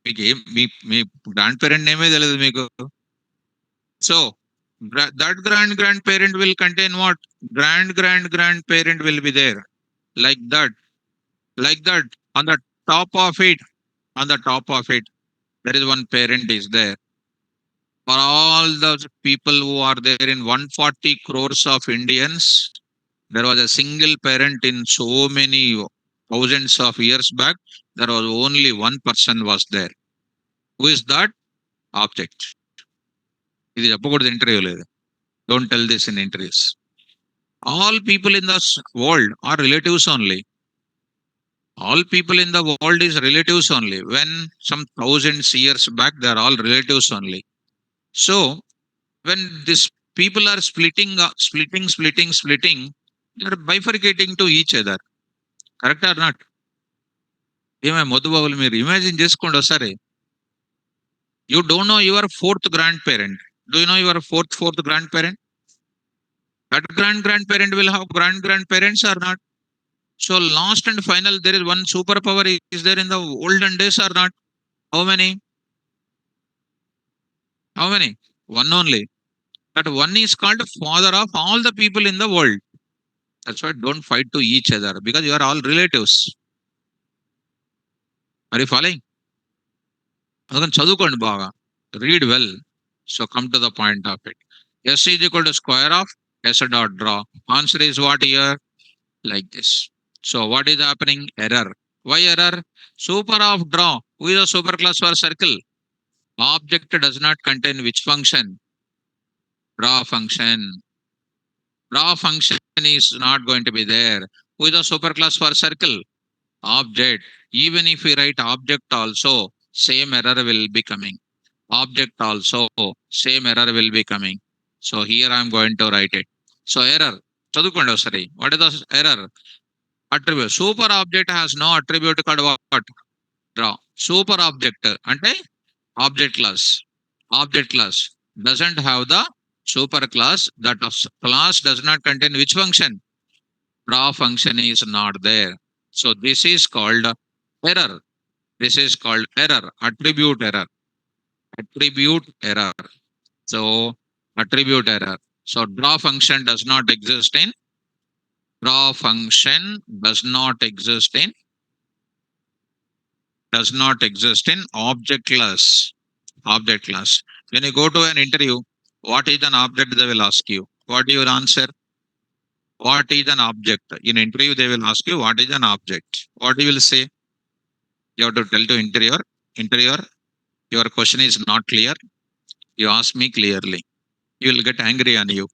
మీకు? మీ grand parent నేమే తెలియదు మీకు. So that grandparent will contain what? Grandparent will be there. Like that. On the top of it, there is one parent is there. For all those people who are there in 140 crores of Indians, there was a single parent in so many thousands of years back. There was only one person was there. Who is that? Object. ఇది చెప్పకూడదు ఇంటర్వ్యూలో. Don't tell this in interviews. All people in the world are relatives only. All people in the world is relatives only. When some thousands years back, they are all relatives only. So when this people are splitting. They are bifurcating to each other. Correct or not? ఏమే మధుబాబులు మీరు imagine చేసుకోండి ఒకసారి. You don't know your fourth grandparent. Do you know your fourth grandparent? That grandparent will have grandparents or not? So last and final, there is one superpower is there in the olden days or not? How many? How many? One only. That one is called father of all the people in the world. That's why don't fight to each other because you are all relatives. Are you following? అందుకని చదువుకోండి బాగా. Read well. So come to the point of it. S is equal to square of S dot draw. Answer is what here? Like this. So what is happening? Error. Why error? Super of draw. Who is a superclass for circle? Object does not contain which function? Draw function. Draw function is not going to be there. Who is a superclass for circle? Object. Even if we write object also, same error will be coming. Object also, same error will be coming. So here I am going to write it. So error. చదువుకోండి ఒకసారి. What is the error? Attribute. Super object has no attribute called what? Draw. Super object అంటే object class. Object class doesn't have the super class. That class does not contain which function? Draw function is not there. So this is called error. This is called error. Attribute error. Attribute error. So attribute error. So draw function does not exist in object class. Object class. When you go to an interview, what is an object they will ask you? What do you answer? What is an object? In interview they will ask you what is an object. What you will say? You have to tell to interviewer, your question is not clear. You ask me clearly. You will get angry on you.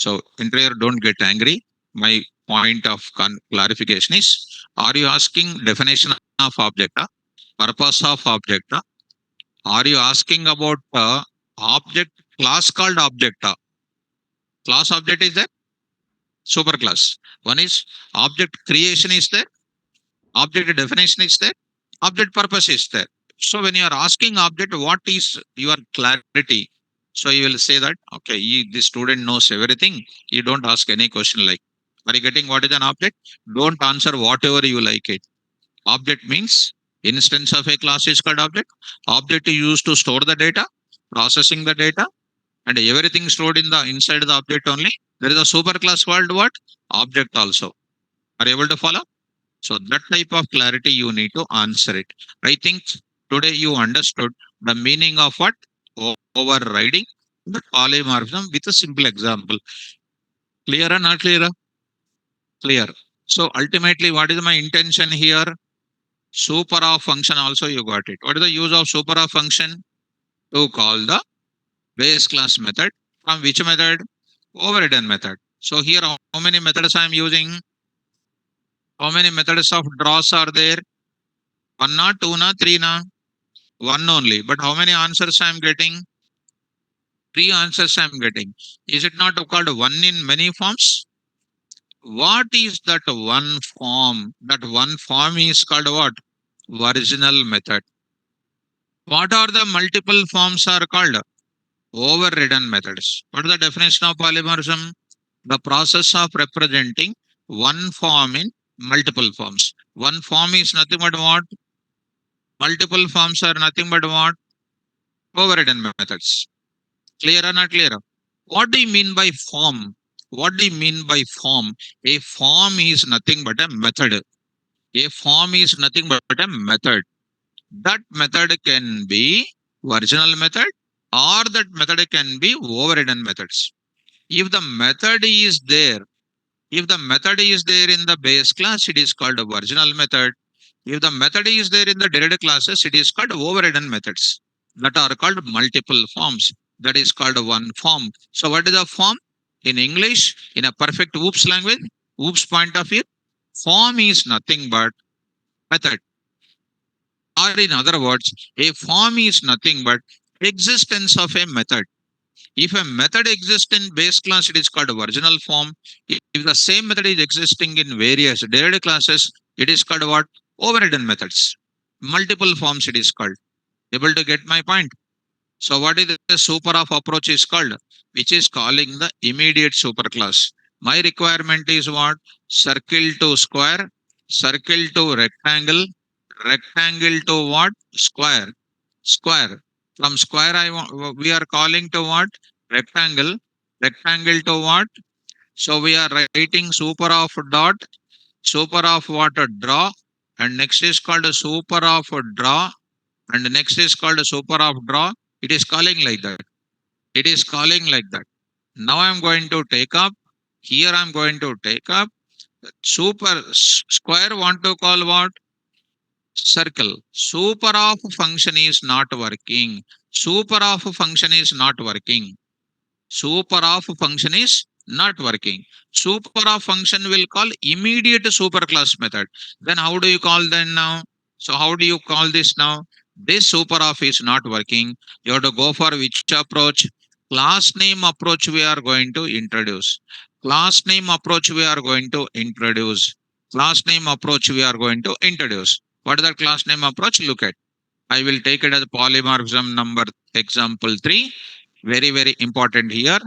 So interviewer, don't get angry. My point of clarification is, are you asking definition of object, purpose of object? Are you asking about object class called object? Class object is there? Superclass. One is object creation is there. Object definition is there. Object purpose is there. So when you are asking object, what is your clarity? So you will say that, okay, this student knows everything. You don't ask any question like, are you getting what is an object? Don't answer whatever you like it. Object means instance of a class is called object. Object is used to store the data, processing the data, and everything stored in the inside the object only. There is a superclass called what? Object also. Are you able to follow? So that type of clarity you need to answer it. I think today you understood the meaning of what? Overriding the polymorphism with a simple example. Clear or not clear? Clear. So ultimately, what is my intention here? Super of function also you got it. What is the use of super of function? To call the base class method. From which method? Overridden method. So here how many methods I am using? How many methods of draws are there? 1 na, 2 na, 3 na? 1 only. But how many answers I am getting? 3 answers I am getting. Is it not called one in many forms? What is that one form? That one form is called what? Original method. What are the multiple forms are called? Overridden methods. What is the definition of polymorphism? The process of representing one form in multiple forms. One form is nothing but what? Multiple forms are nothing but what? Overridden methods. Clear or not clear? What do you mean by form? What do you mean by form? A form is nothing but a method. A form is nothing but a method. That method can be original method or that method can be overridden methods. If the method is there, if the method is there in the base class, it is called a original method. If the method is there in the derived classes, it is called overridden methods. That are called multiple forms. That is called one form. So what is a form? In English, in a perfect OOPS language, OOPS point of view, form is nothing but method. Or in other words, a form is nothing but existence of a method. If a method exists in base class, it is called original form. If the same method is existing in various derived classes, it is called what? Overridden methods. Multiple forms it is called. Able to get my point? So what is the super of approach is called? Which is calling the immediate superclass. My requirement is what? Circle to square, circle to rectangle, rectangle to what? Square, square. From square, we are calling to what? Rectangle, rectangle to what? So we are writing super of dot, super of what? Draw, and next is called a super of draw, and next is called a super of draw. It is calling like that. It is calling like that. Now I'm going to take up. Here I'm going to take up square want to call what? Circle. Super of function is not working. Super of function is not working. Super of function is not working. Super of function will call immediate superclass method. Then how do you call then now? So how do you call this now? This super of is not working. You have to go for which approach? Class name approach we are going to introduce. Class name approach we are going to introduce. Class name approach we are going to introduce. What is the class name approach? Look at. I will take it as polymorphism number example 3. Very, very important here.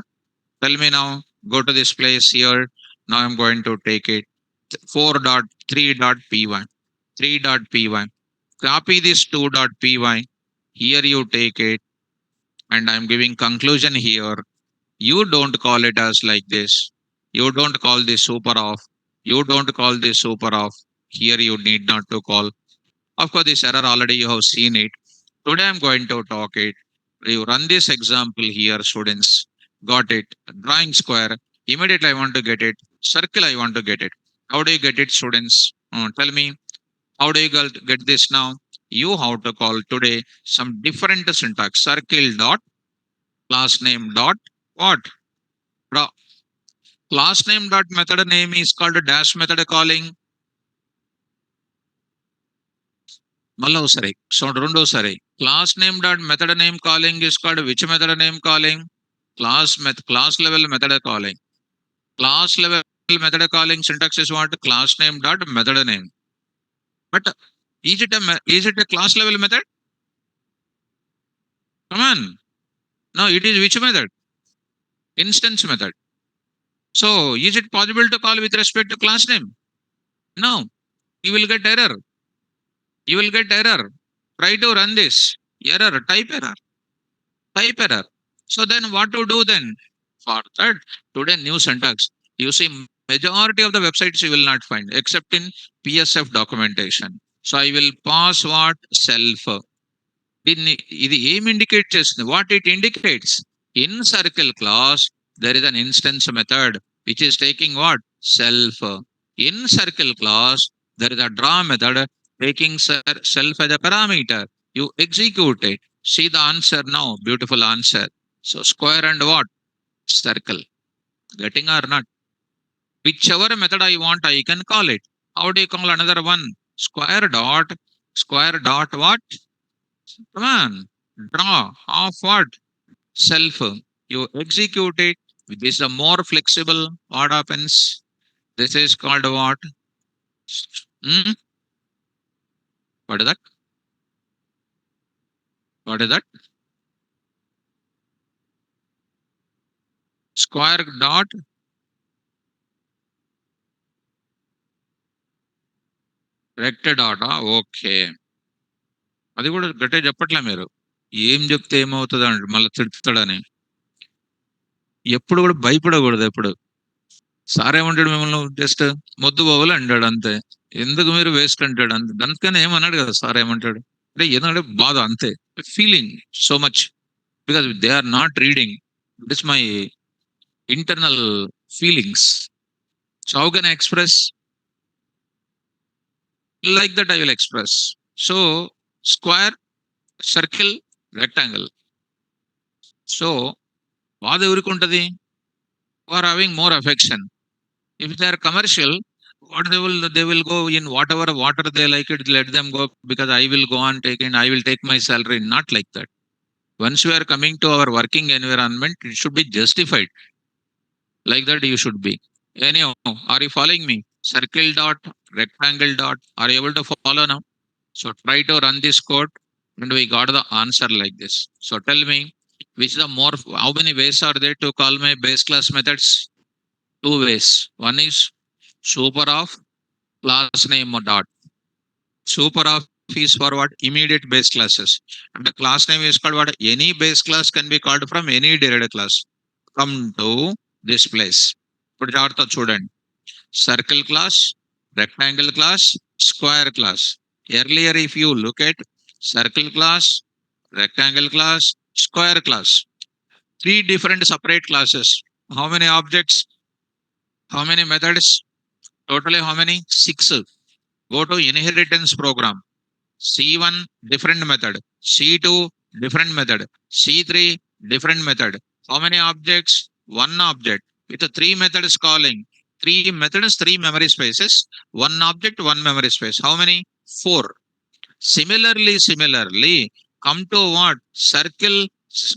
Tell me now, go to this place here. Now I'm going to take it 4.3.py. 3.py. Copy this 2.py. Here you take it, and I'm giving conclusion here. You don't call it as like this. You don't call this super off. You don't call this super off. Here you need not to call. Of course, this error already you have seen it. Today I'm going to talk it. You run this example here, students. Got it. Drawing square. Immediately I want to get it. Circle I want to get it. How do you get it, students? Tell me. How do you get this now? You have to call today some different syntax. Circle dot class name dot what? Draw. Class name dot method name is called dash method calling. మళ్ళీ so రెండోసారి class name dot method name calling is called which method name calling class level method calling class level method calling syntax is what class name dot method name but is it a class level method come on no it is which method instance method so is it possible to call with respect to class name no you will get error. You will get error. Try to run this. Error, type error. Type error. So then what to do then? For that, today new syntax. You see, majority of the websites you will not find except in PSF documentation. So I will pass what? Self. ఇది ఏం indicate చేస్తుంది? What it indicates? In circle class, there is an instance method which is taking what? Self. In circle class, there is a draw method taking self as a parameter. You execute it. See the answer now. Beautiful answer. So square and what? Circle. Getting or not? Whichever method I want, I can call it. How do you call another one? Square dot what? Come on. Draw of what? Self. You execute it. This is a more flexible. What happens? This is called what? Hmm? What is that? What is that? Square dot recta dot. Okay. అది కూడా గట్టిగా చెప్పట్లే మీరు. ఏం చెప్తే ఏమవుతుంది అంటే మళ్ళీ తిడతాడని. ఎప్పుడు కూడా భయపడకూడదు ఎప్పుడు. సార్ ఏమంటాడు మిమ్మల్ని జస్ట్ మొద్దు బాబులు అంటాడు అంతే. ఎందుకు మీరు వేస్ట్ అంటాడు అంతే. దానికని ఏమన్నాడు కదా సార్ ఏమంటాడు అంటే ఏదంటే బాధ అంతే. Feeling so much because they are not reading. It is my internal feelings. So how can I express? Like that I will express. So square, circle, rectangle. So బాధ ఎవరికి ఉంటుంది? Who are having more affection. If they are commercial, what they will go in whatever water they like it, let them go because I will go on taking, I will take my salary. Not like that. Once we are coming to our working environment, it should be justified. Like that, you should be. Anyhow, are you following me? Circle dot, rectangle dot. Are you able to follow now? So try to run this code, and we got the answer like this. So tell me, which the more, how many ways are there to call my base class methods? Two ways. One is super of class name dot. Super of is for what? Immediate base classes. And the class name is called what? Any base class can be called from any derived class. Come to this place. ఇప్పుడు జాగ్రత్త చూడండి. Circle class, rectangle class, square class. Earlier, if you look at circle class, rectangle class, square class, three different separate classes. How many objects? How many methods? Totally how many? Six. Go to inheritance program. C1 different method, C2 different method, C3 different method. How many objects? One object with the three methods calling. Three methods, three memory spaces, one object, one memory space. How many? Four. Similarly, come to what? Circle,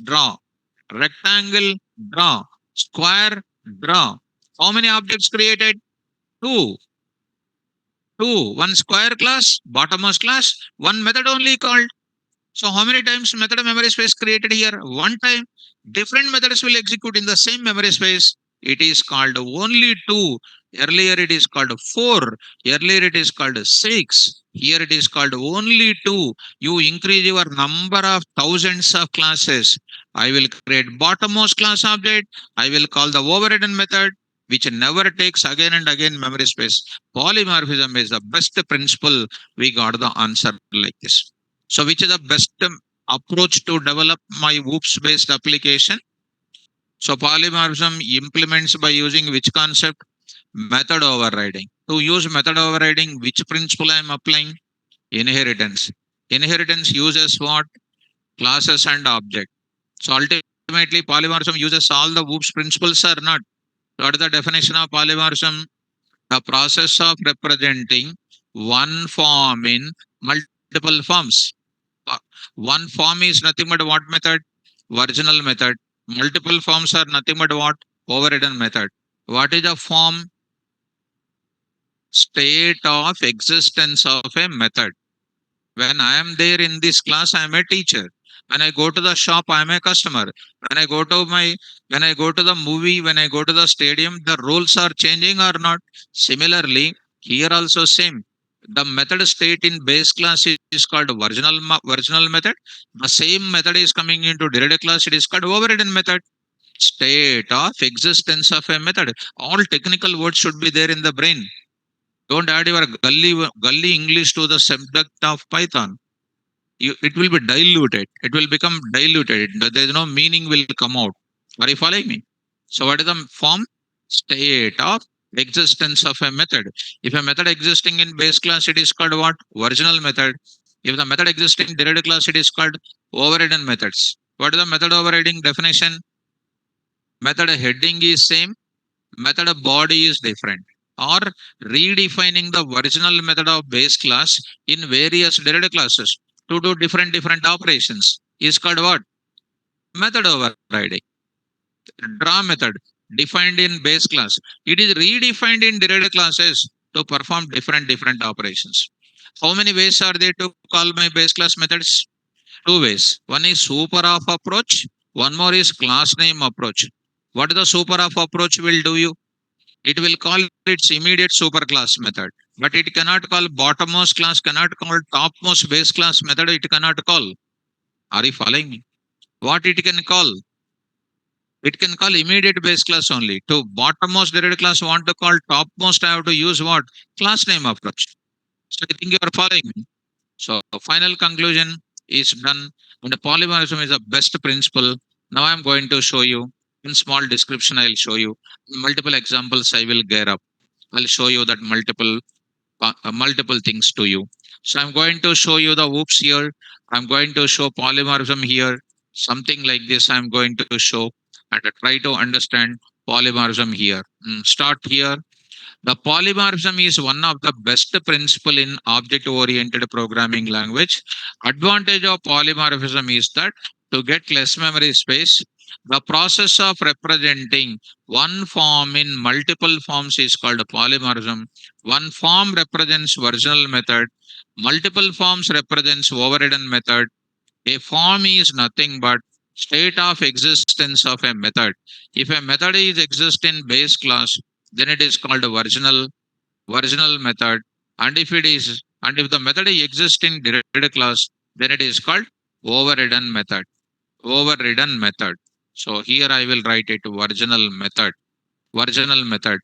draw. Rectangle, draw. Square, draw. How many objects created? Two. Two. One square class, bottommost class, one method only called. So how many times method memory space created here? One time. Different methods will execute in the same memory space. It is called only two. Earlier it is called four. Earlier it is called six. Here it is called only two. You increase your number of thousands of classes. I will create bottommost class object. I will call the overridden method, which never takes again and again memory space. Polymorphism is the best principle. We got the answer like this. So, which is the best approach to develop my OOPS based application? So, polymorphism implements by using which concept? Method overriding. To use method overriding, which principle I am applying? Inheritance. Inheritance uses what? Classes and object. So, ultimately, polymorphism uses all the OOPS principles or not? What is the definition of polymorphism? The process of representing one form in multiple forms. One form is nothing but what method? Original method. Multiple forms are nothing but what? Overridden method. What is the form? State of existence of a method. When I am there in this class, I am a teacher. When I go to the shop, I am a customer. When I go to when I go to the movie, when I go to the stadium, the rules are changing or not. Similarly, here also same. The method state in base class is called original method. The same method is coming into derived class. It is called overridden method. State of existence of a method. All technical words should be there in the brain. Don't add your gully English to the subject of Python. It will be diluted. It will become diluted. There is no meaning will come out. Are you following me? So what is the form? State of existence of a method. If a method existing in base class, it is called what? Original method. If the method existing in derived class, it is called overridden methods. What is the method overriding definition? Method heading is same, method body is different, or redefining the original method of base class in various derived classes to do different operations is called what? Method overriding. Draw method defined in base class, it is redefined in derived classes to perform different operations. How many ways are there to call my base class methods? Two ways. One is super of approach, one more is class name approach. What the super of approach will do you? It will call its immediate superclass method, but it cannot call bottommost class, cannot call topmost base class method, it cannot call. Are you following me? What it can call? It can call immediate base class only. To bottommost derived class want to call topmost, I have to use what? Class name approach. So I think you are following me. So final conclusion is done. And the polymorphism is the best principle. Now I'm going to show you in small description. I'll show you multiple examples. I will gear up. I'll show you that multiple things to you. So I'm going to show you the OOPS here. I'm going to show polymorphism here. Something like this I'm going to show and try to understand polymorphism here. Start here. The polymorphism is one of the best principle in object-oriented programming language. Advantage of polymorphism is that to get less memory space. The process of representing one form in multiple forms is called polymorphism. One form represents original method, multiple forms represents overridden method. A form is nothing but state of existence of a method. If a method is exist in base class, then it is called original method. And if the method exists in derived class, then it is called overridden method. Overridden method. So here I will write it original method. Original method.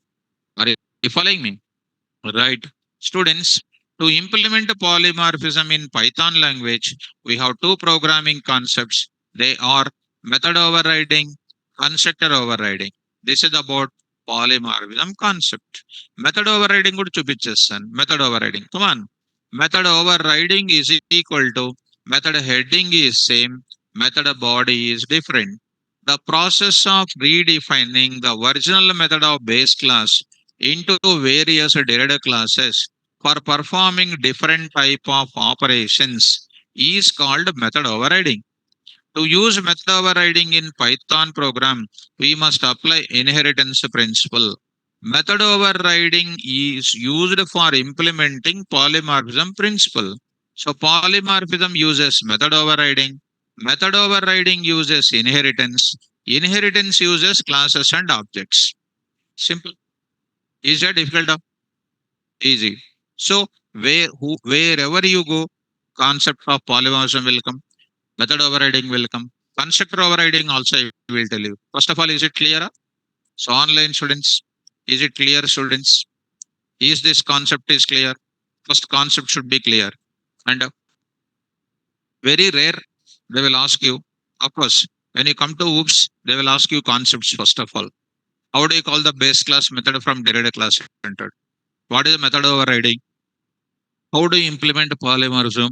Are you following me? Right. Students, to implement polymorphism in Python language, we have two programming concepts. They are method overriding, constructor overriding. This is about polymorphism concept. Method overriding could చూపించేస్తాను. Method overriding. Come on. Method overriding is equal to method heading is same, method body is different. The process of redefining the original method of base class into various derived classes for performing different type of operations is called method overriding. To use method overriding in Python program, we must apply inheritance principle. Method overriding is used for implementing polymorphism principle. So polymorphism uses method overriding. Method overriding uses inheritance. Inheritance uses classes and objects. Simple. Is that difficult? Easy. So wherever you go, concept of polymorphism will come, method overriding will come, constructor overriding also I will tell you. First of all, is it clear? So online students, is it clear, students? Is this concept is clear? First concept should be clear. And very rare they will ask you. Of course, when you come to OOPS, they will ask you concepts first of all. How do you call the base class method from derived class entered? What is the method overriding? How do you implement polymorphism?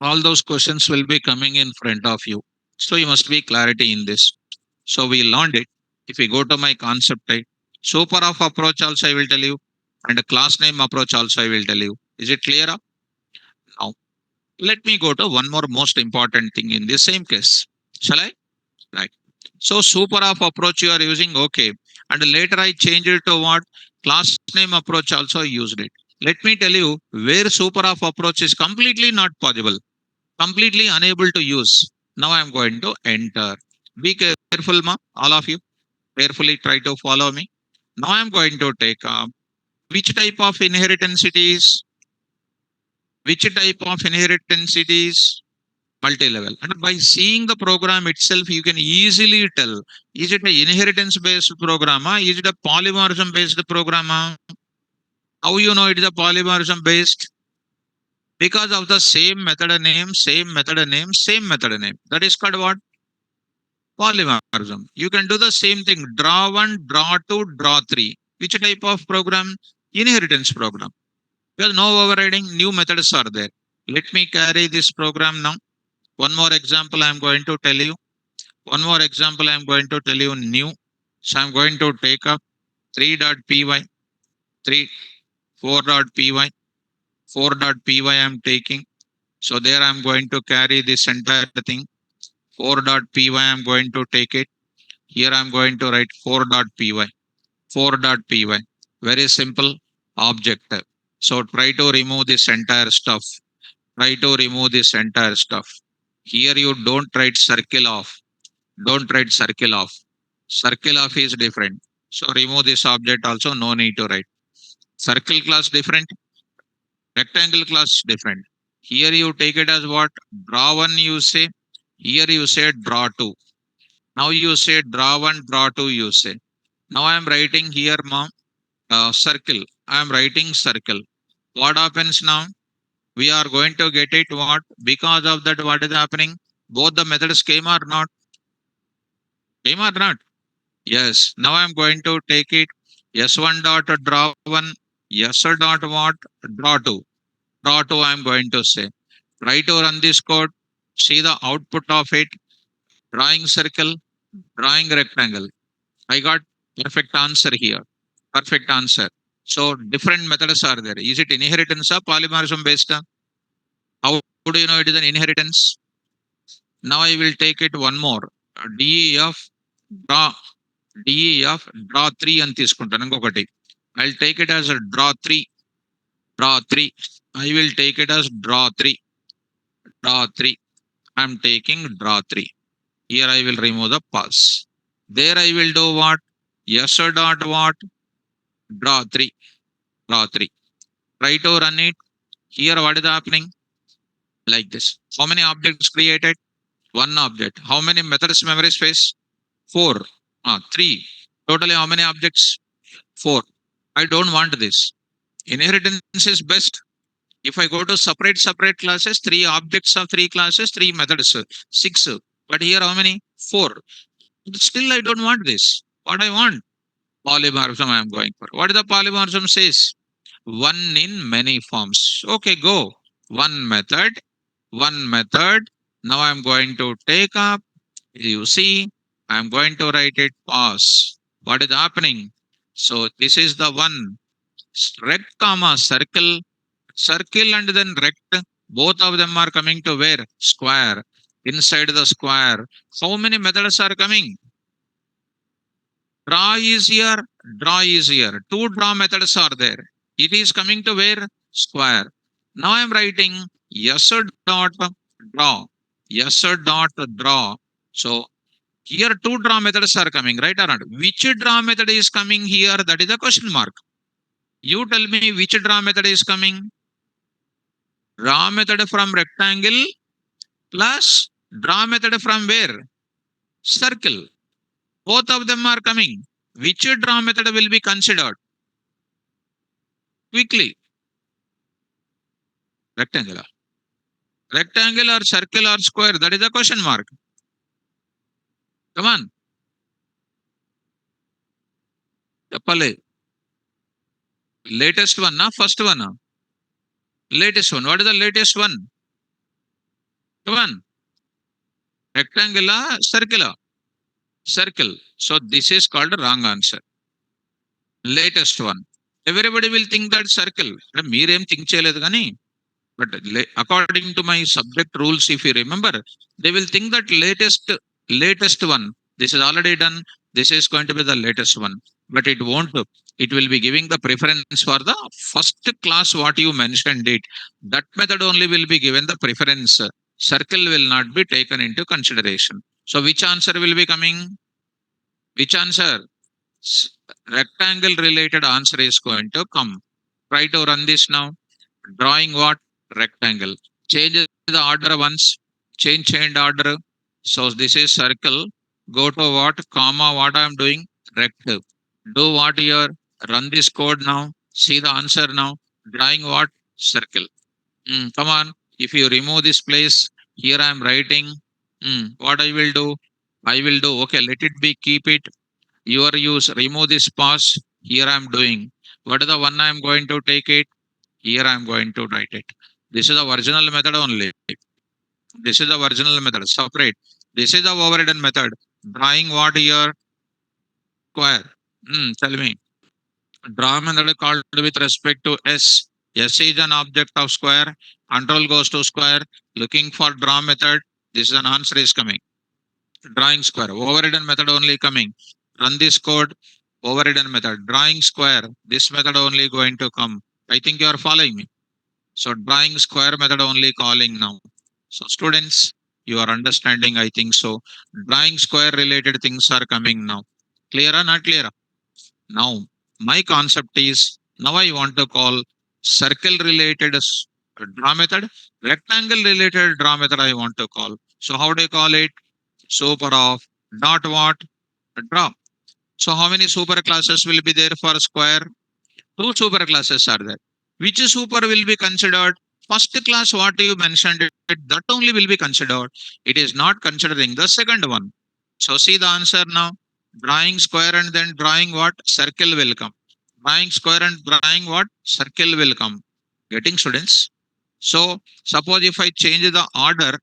All those questions will be coming in front of you. So you must be clarity in this. So we learned it. If we go to my concept type, super of approach also I will tell you, and a class name approach also I will tell you. Is it clear? Now, let me go to one more most important thing in this same case. Shall I? Right. So super of approach you are using, okay. And later I changed it to what? Class name approach also I used it. Let me tell you where super of approach is completely not possible, completely unable to use. Now I am going to enter. Be careful, ma, all of you. Carefully try to follow me. Now I am going to take which type of inheritance it is. Which type of inheritance it is? Multi-level. And by seeing the program itself, you can easily tell, is it an inheritance based program? Is it a polymorphism based program? How you know it is a polymorphism based? Because of the same method name, same method name, same method name. That is called what? Polymorphism. You can do the same thing. Draw one, draw two, draw three. Which type of program? Inheritance program. Because no overriding, new methods are there. Let me carry this program now. One more example I am going to tell you. One more example I am going to tell you new. So I am going to take up 3.py, 3, 4.py, 4.py I am taking. So there I am going to carry this entire thing. 4.py I am going to take it. Here I am going to write 4.py. 4.py. Very simple object. So try to remove this entire stuff. Try to remove this entire stuff. Here you don't write circle off. Don't write circle off. Circle off is different. So remove this object also, no need to write. Circle class different. Rectangle class different. Here you take it as what? Draw one you say. Here you say draw two. Now you say draw one, draw two you say. Now I am writing here circle. I am writing circle. What happens now? We are going to get it what? Because of that, what is happening? Both the methods came or not? Came or not? Yes. Now I am going to take it. S1 dot draw one. S dot what? Draw two. Draw two I am going to say. Try to run this code. See the output of it. Drawing circle, drawing rectangle. I got perfect answer here. Perfect answer. So different methods are there. Is it inheritance or polymorphism based? How do you know it is an inheritance? Now I will take it one more. DEF draw DEF draw 3 అని తీసుకుంటాను ఇంకొకటి. I'll take it as a draw 3. Draw 3. I will take it as draw 3. Draw 3. I'm taking draw 3. Here I will remove the pause. There I will do what? Yes or dot what? Draw 3. Draw 3. Try to run it. Here what is happening? Like this. How many objects created? One object. How many methods memory space? 4. 3. Totally how many objects? 4. I don't want this. Inheritance is best. If I go to separate classes, 3 objects of 3 classes, 3 methods, 6. But here how many? 4. Still I don't want this. What I want? Polymorphism I am going for. What the polymorphism says? One in many forms. Okay, go. One method. Now I am going to take up. You see, I am going to write it pause. What is happening? So this is the one. Rect comma circle. Circle and then rect. Both of them are coming to where? Square. Inside the square. How many methods are coming? Draw is here. Draw is here. 2 draw methods are there. It is coming to where? Square. Now I am writing yes dot draw. Yes dot draw. So here 2 draw methods are coming, right or not? Which draw method is coming here? That is the question mark. You tell me which draw method is coming. Draw method from rectangle plus draw method from where? Circle. Both of them are coming. Which draw method will be considered? Quickly. Rectangle. Rectangle or circle or square? That is the question mark. Come on. Chappale. Latest one, na? First one. Na? Latest one. What is the latest one? Come on. Rectangle, circle. Circle. So this is called a wrong answer. Latest one. Everybody will think that circle. Meerem think cheyaledu gani. But according to my subject rules, if you remember, they will think that latest one. This is already done. This is going to be the latest one. But it won't. It will be giving the preference for the first class what you mentioned it. That method only will be given the preference. Circle will not be taken into consideration. So which answer will be coming? Which answer? Rectangle related answer is going to come. Try to run this now. Drawing what? Rectangle. Change the order once. Change order. So this is circle. Go to what? Comma. What I am doing? Rect. Do what here? Run this code now. See the answer now. Drawing what? Circle. Come on. If you remove this place, here I am writing. What I will do? I will do. Okay, let it be. Keep it. Your use. Remove this pass. Here I am doing. What is the one I am going to take it? Here I am going to write it. This is the original method only. This is the original method. Separate. This is the overridden method. Drawing what here? Square. Tell me. Draw method called with respect to S. S is an object of square. Control goes to square. Looking for draw method. This is an answer is coming. Drawing square. Overridden method only coming. Run this code. Overridden method. Drawing square. This method only going to come. I think you are following me. So drawing square method only calling now. So students, you are understanding, I think so. Drawing square related things are coming now. Clear or not clear? Now, my concept is, now I want to call circle related draw method, rectangle related draw method I want to call. So how do you call it? Super of dot what? Draw. So how many super classes will be there for square? 2 super classes are there. Which super will be considered? First class what you mentioned, that only will be considered. It is not considering the second one. So see the answer now. Drawing square and then drawing what? Circle will come. Drawing square and drawing what? Circle will come. Getting students? So suppose if I change the order,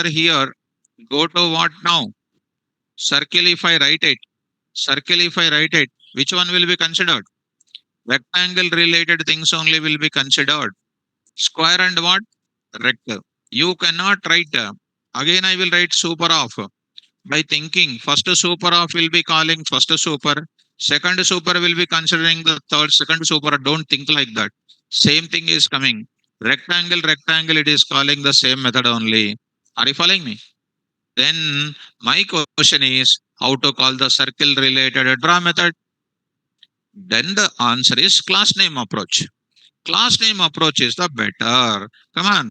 here, go to what now? Circle if I write it. Which one will be considered? Rectangle related things only will be considered. Square and what? Rectangle. You cannot write Again, I will write super of. By thinking, first super of will be calling first super. Second super will be considering the third second super. Don't think like that. Same thing is coming. Rectangle, rectangle, it is calling the same method only. Are you following me? Then my question is how to call the circle related draw method. Then the answer is class name approach. Class name approach is the better. Come on.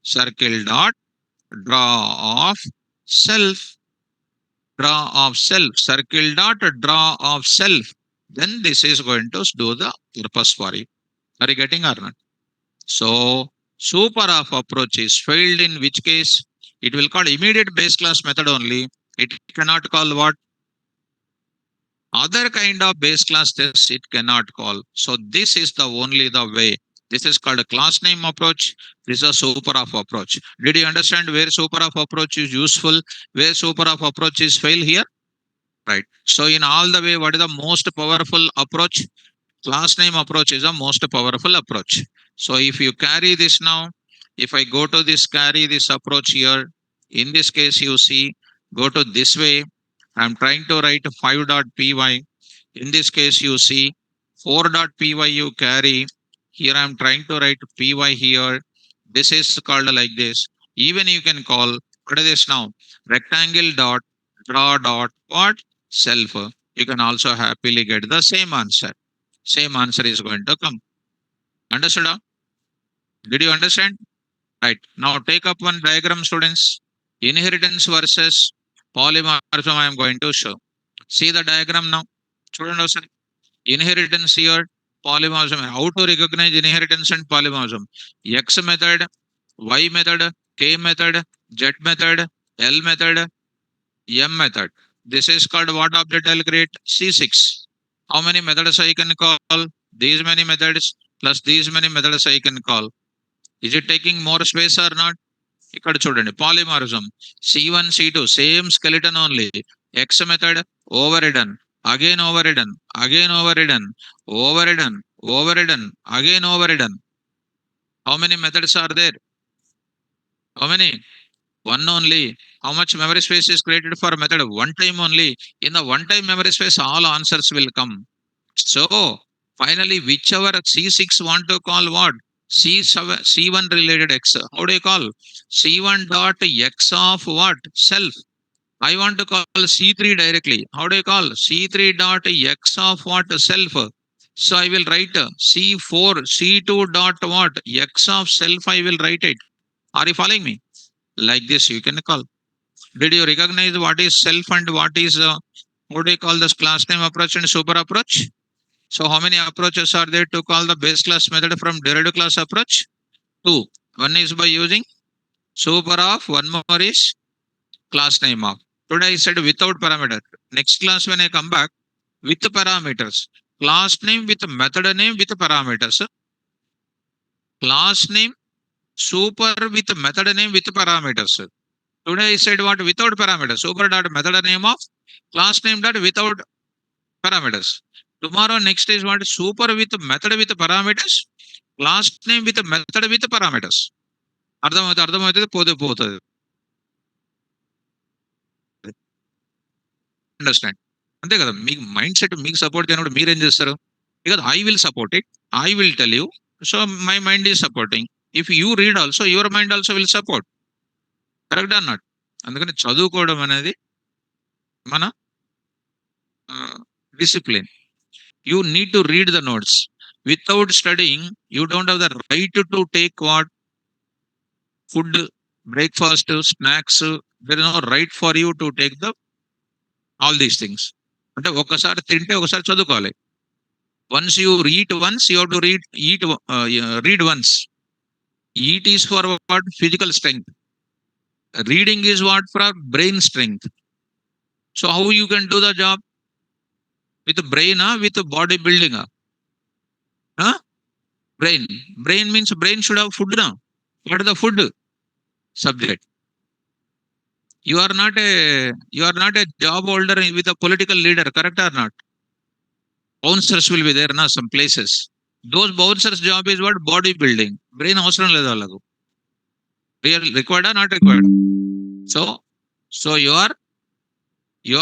Circle dot draw of self. Draw of self. Circle dot draw of self. Then this is going to do the purpose for you. Are you getting or not? So super of approach is failed in which case it will call immediate base class method only. It cannot call what other kind of base class tests it cannot call. So this is the only the way. This is called a class name approach. This is a super of approach. Did you understand where super of approach is useful? Where super of approach is fail here? Right. So in all the way, what is the most powerful approach? Class name approach is the most powerful approach. So if you carry this now, if I go to this, carry this approach here, in this case, you see, go to this way. I'm trying to write 5.py. In this case, you see 4.py you carry. Here I'm trying to write py here. This is called like this. Even you can call, what is this now? Rectangle dot draw dot what? Self. You can also happily get the same answer. Same answer is going to come. Understood? Did you understand? Right. Now take up one diagram, students. Inheritance versus polymorphism I am going to show. See the diagram now. Student, inheritance here, polymorphism. How to recognize inheritance and polymorphism? X method, Y method, K method, Z method, L method, M method. This is called what object I'll create? C6. How many methods I can call? These many methods plus these many methods I can call. Is it taking more space or not? ఇక్కడ చూడండి పాలిమారిజం C1 C2 same skeleton only. X method overridden, again overridden, again overridden, overridden, overridden, again overridden. How many methods are there? How many? One only. How much memory space is created for method? One time only. In the one time memory space, all answers will come. So finally, whichever C6 want to call what? C7, C1 related X. How do you call? C1 dot X of what? Self. I want to call C3 directly. How do you call? C3 dot X of what? Self. So I will write C4, C2 dot what? X of self, I will write it. Are you following me? Like this, you can call. Did you recognize what is self and what is, what do you call this class name approach and super approach? So how many approaches are there to call the base class method from derived class approach? Two. One is by using super of, one more is class name of. Today I said without parameter. Next class when I come back, with parameters. Class name with method name with parameters. Class name, super with method name with parameters. Today I said what? Without parameters. Super dot method name of, class name dot without parameters. Tomorrow next is what? Super with method with parameters, class name with method with parameters. అర్థమవుతుంది పోతుంది. Understand? అంతే కదా, మీకు mind set మీకు support చేయనప్పుడు మీరేం చేస్తారు? Because I will support it, I will tell you, so my mind is supporting. If you read also your mind also will support. Correct అన్నట్టు. అందుకని చదువుకోవడం అనేది మన discipline. You need to read the notes. Without studying, you don't have the right to take what? Food, breakfast, snacks. There is no right for you to take the all these things. అంటే ఒకసారి తింటే ఒకసారి చదువుకోవాలి. Once you eat once, you have to read once. Eat is for what? Physical strength. Reading is what? For brain strength. So how you can do the job? With brain, with body building? Brain. Brain means brain should have food now. What is the food? Subject. You are not a job holder with a political leader, correct or not? Bouncers will be there na some places. Those bouncers job is what? Body building. Brain అవసరం లేదు వాళ్ళకు. Real required or not required? So you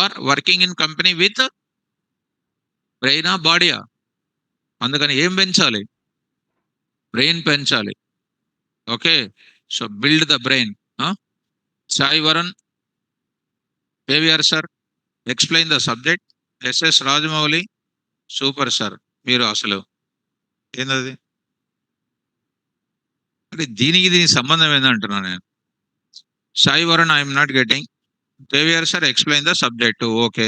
are working in company with brain ఆ బాడీయా? అందుకని ఏం పెంచాలి? Brain పెంచాలి. Okay. So build the brain. Sai Varun, KVR sir, explain the subject. SS Rajamouli, super sir. మీరు అసలు ఏందది? అంటే దీనికి సంబంధం ఏందంటున్నా నేను. Sai Varun I'm not getting. KVR sir explain the subject. Okay.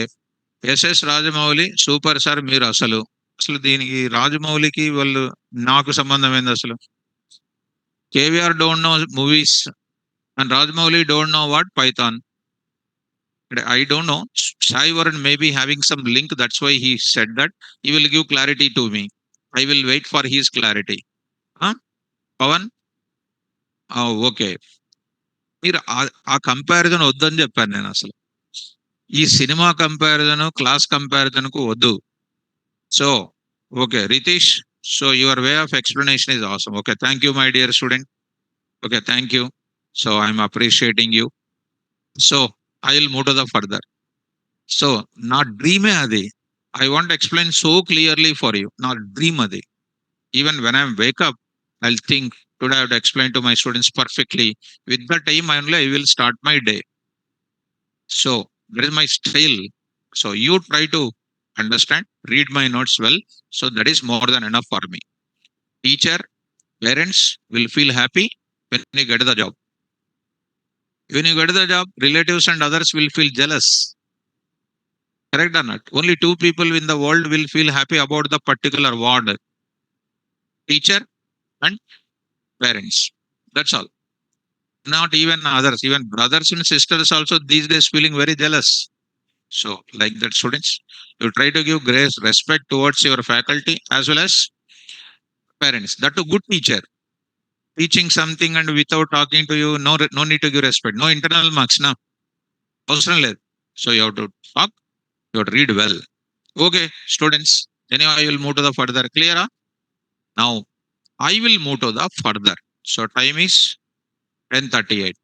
SS Rajamouli, super sir. మీరు అసలు అసలు దీనికి రాజమౌళికి వాళ్ళు నాకు సంబంధం ఏంది అసలు? KVR don't know movies and Rajmouli don't know what Python. I don't know. Sai Varun may be having some link. That's why he said that. He will give clarity to me. I will wait for his clarity. Huh? Pavan? Oh, okay. మీరు ఆ comparison వద్దని చెప్పాను నేను అసలు. ఈ cinema comparison, class comparison కు వద్దు. So okay Ritish, so your way of explanation is awesome. Okay, thank you my dear student. Okay, thank you. So I'm appreciating you. So I will move to the further. So నా డ్రీమే అది. I want explain so clearly for you. నా dream అది. Even when I wake up I think today I have to explain to my students perfectly. With the time only I will start my day. So that is my style. So you try to understand, read my notes well. So that is more than enough for me. Teacher, parents will feel happy when you get the job. When you get the job, relatives and others will feel jealous. Correct or not? Only two people in the world will feel happy about the particular ward: teacher and parents. That's all. Not even others, even brothers and sisters also these days feeling very jealous. So like that, students, you try to give grace, respect towards your faculty as well as parents. That a good teacher teaching something and without talking to you, no need to give respect, no internal marks, na అవసరం లేదు. So you have to talk, you have to read well. Okay, students. Anyway, I will move to the further. Clear? Now, I will move to the further. So time is 10:38.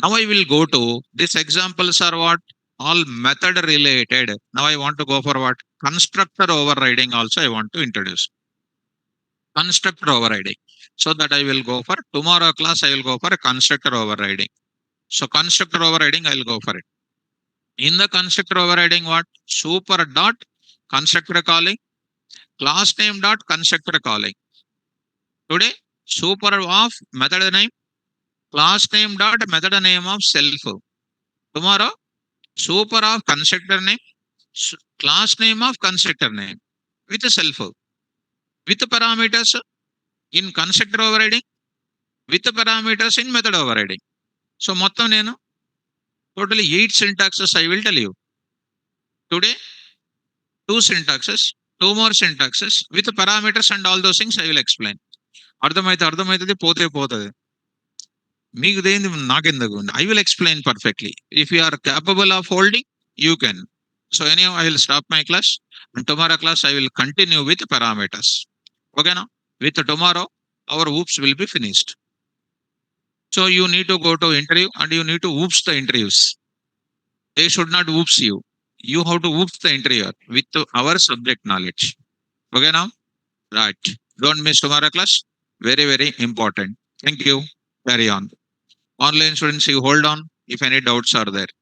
Now I will go to these examples are what? All method related. Now I want to go for what? Constructor overriding also I want to introduce. Constructor overriding. So that I will go for tomorrow class, I will go for a constructor overriding. So constructor overriding, I will go for it. In the constructor overriding, what? Super dot constructor calling, class name dot constructor calling. Today, super of method name, class name dot method name of self. Tomorrow, super of constructor name, class name of constructor name with a self, with the parameters in constructor overriding, with the parameters in method overriding. So మొత్తం నేను totally 8 syntaxes I will tell you. Today, 2 syntaxes, 2 more syntaxes with the parameters and all those things I will explain. అర్థమైతుంది, పోతే పోతుంది. మీకు దేని నాకెందుకు? I will explain perfectly. If you are capable of holding, you can. So anyhow, I will stop my class and tomorrow class I will continue with parameters. Okay now? With tomorrow, our oops will be finished. So you need to go to interview and you need to oops the interviews. They should not oops you. You have to oops the interviewer with our subject knowledge. Okay now? Right. Don't miss tomorrow class. Very, very important. Thank you. Carry on. Online students, you hold on if any doubts are there.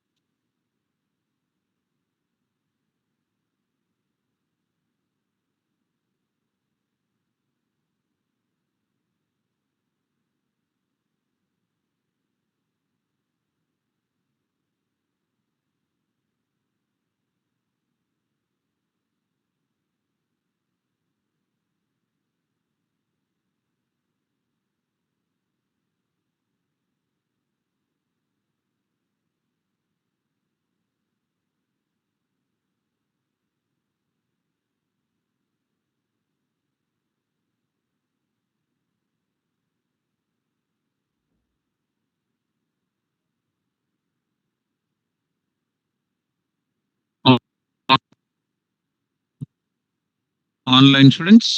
Online students,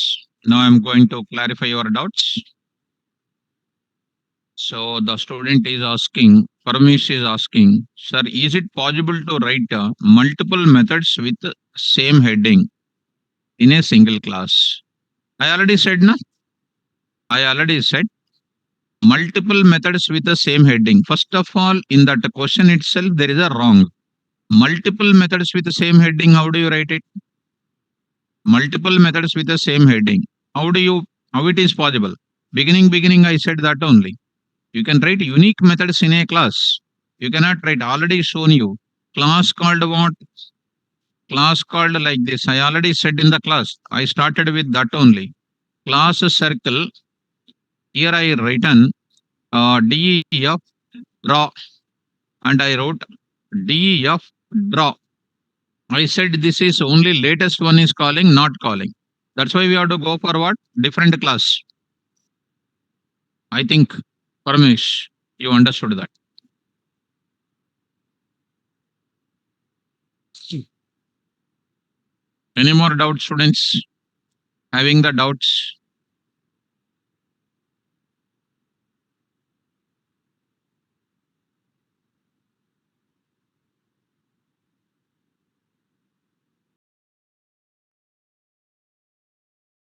now I'm going to clarify your doubts. So the student is asking Parmesh is asking, sir, is it possible to write multiple methods with the same heading in a single class? I already said, na? I already said multiple methods with the same heading. First of all, in that question itself, there is a wrong. Multiple methods with the same heading, how do you write it? Multiple methods with the same heading. How it is possible? Beginning, I said that only. You can write unique methods in a class. You cannot write, already shown you. Class called what? Class called like this. I already said in the class. I started with that only. Class circle. Here I written DEF draw, and I wrote DEF draw. I said this is only latest one is calling, not calling. That's why we have to go for what? Different class. I think, Parmesh, you understood that. Any more doubts, students? Having the doubts?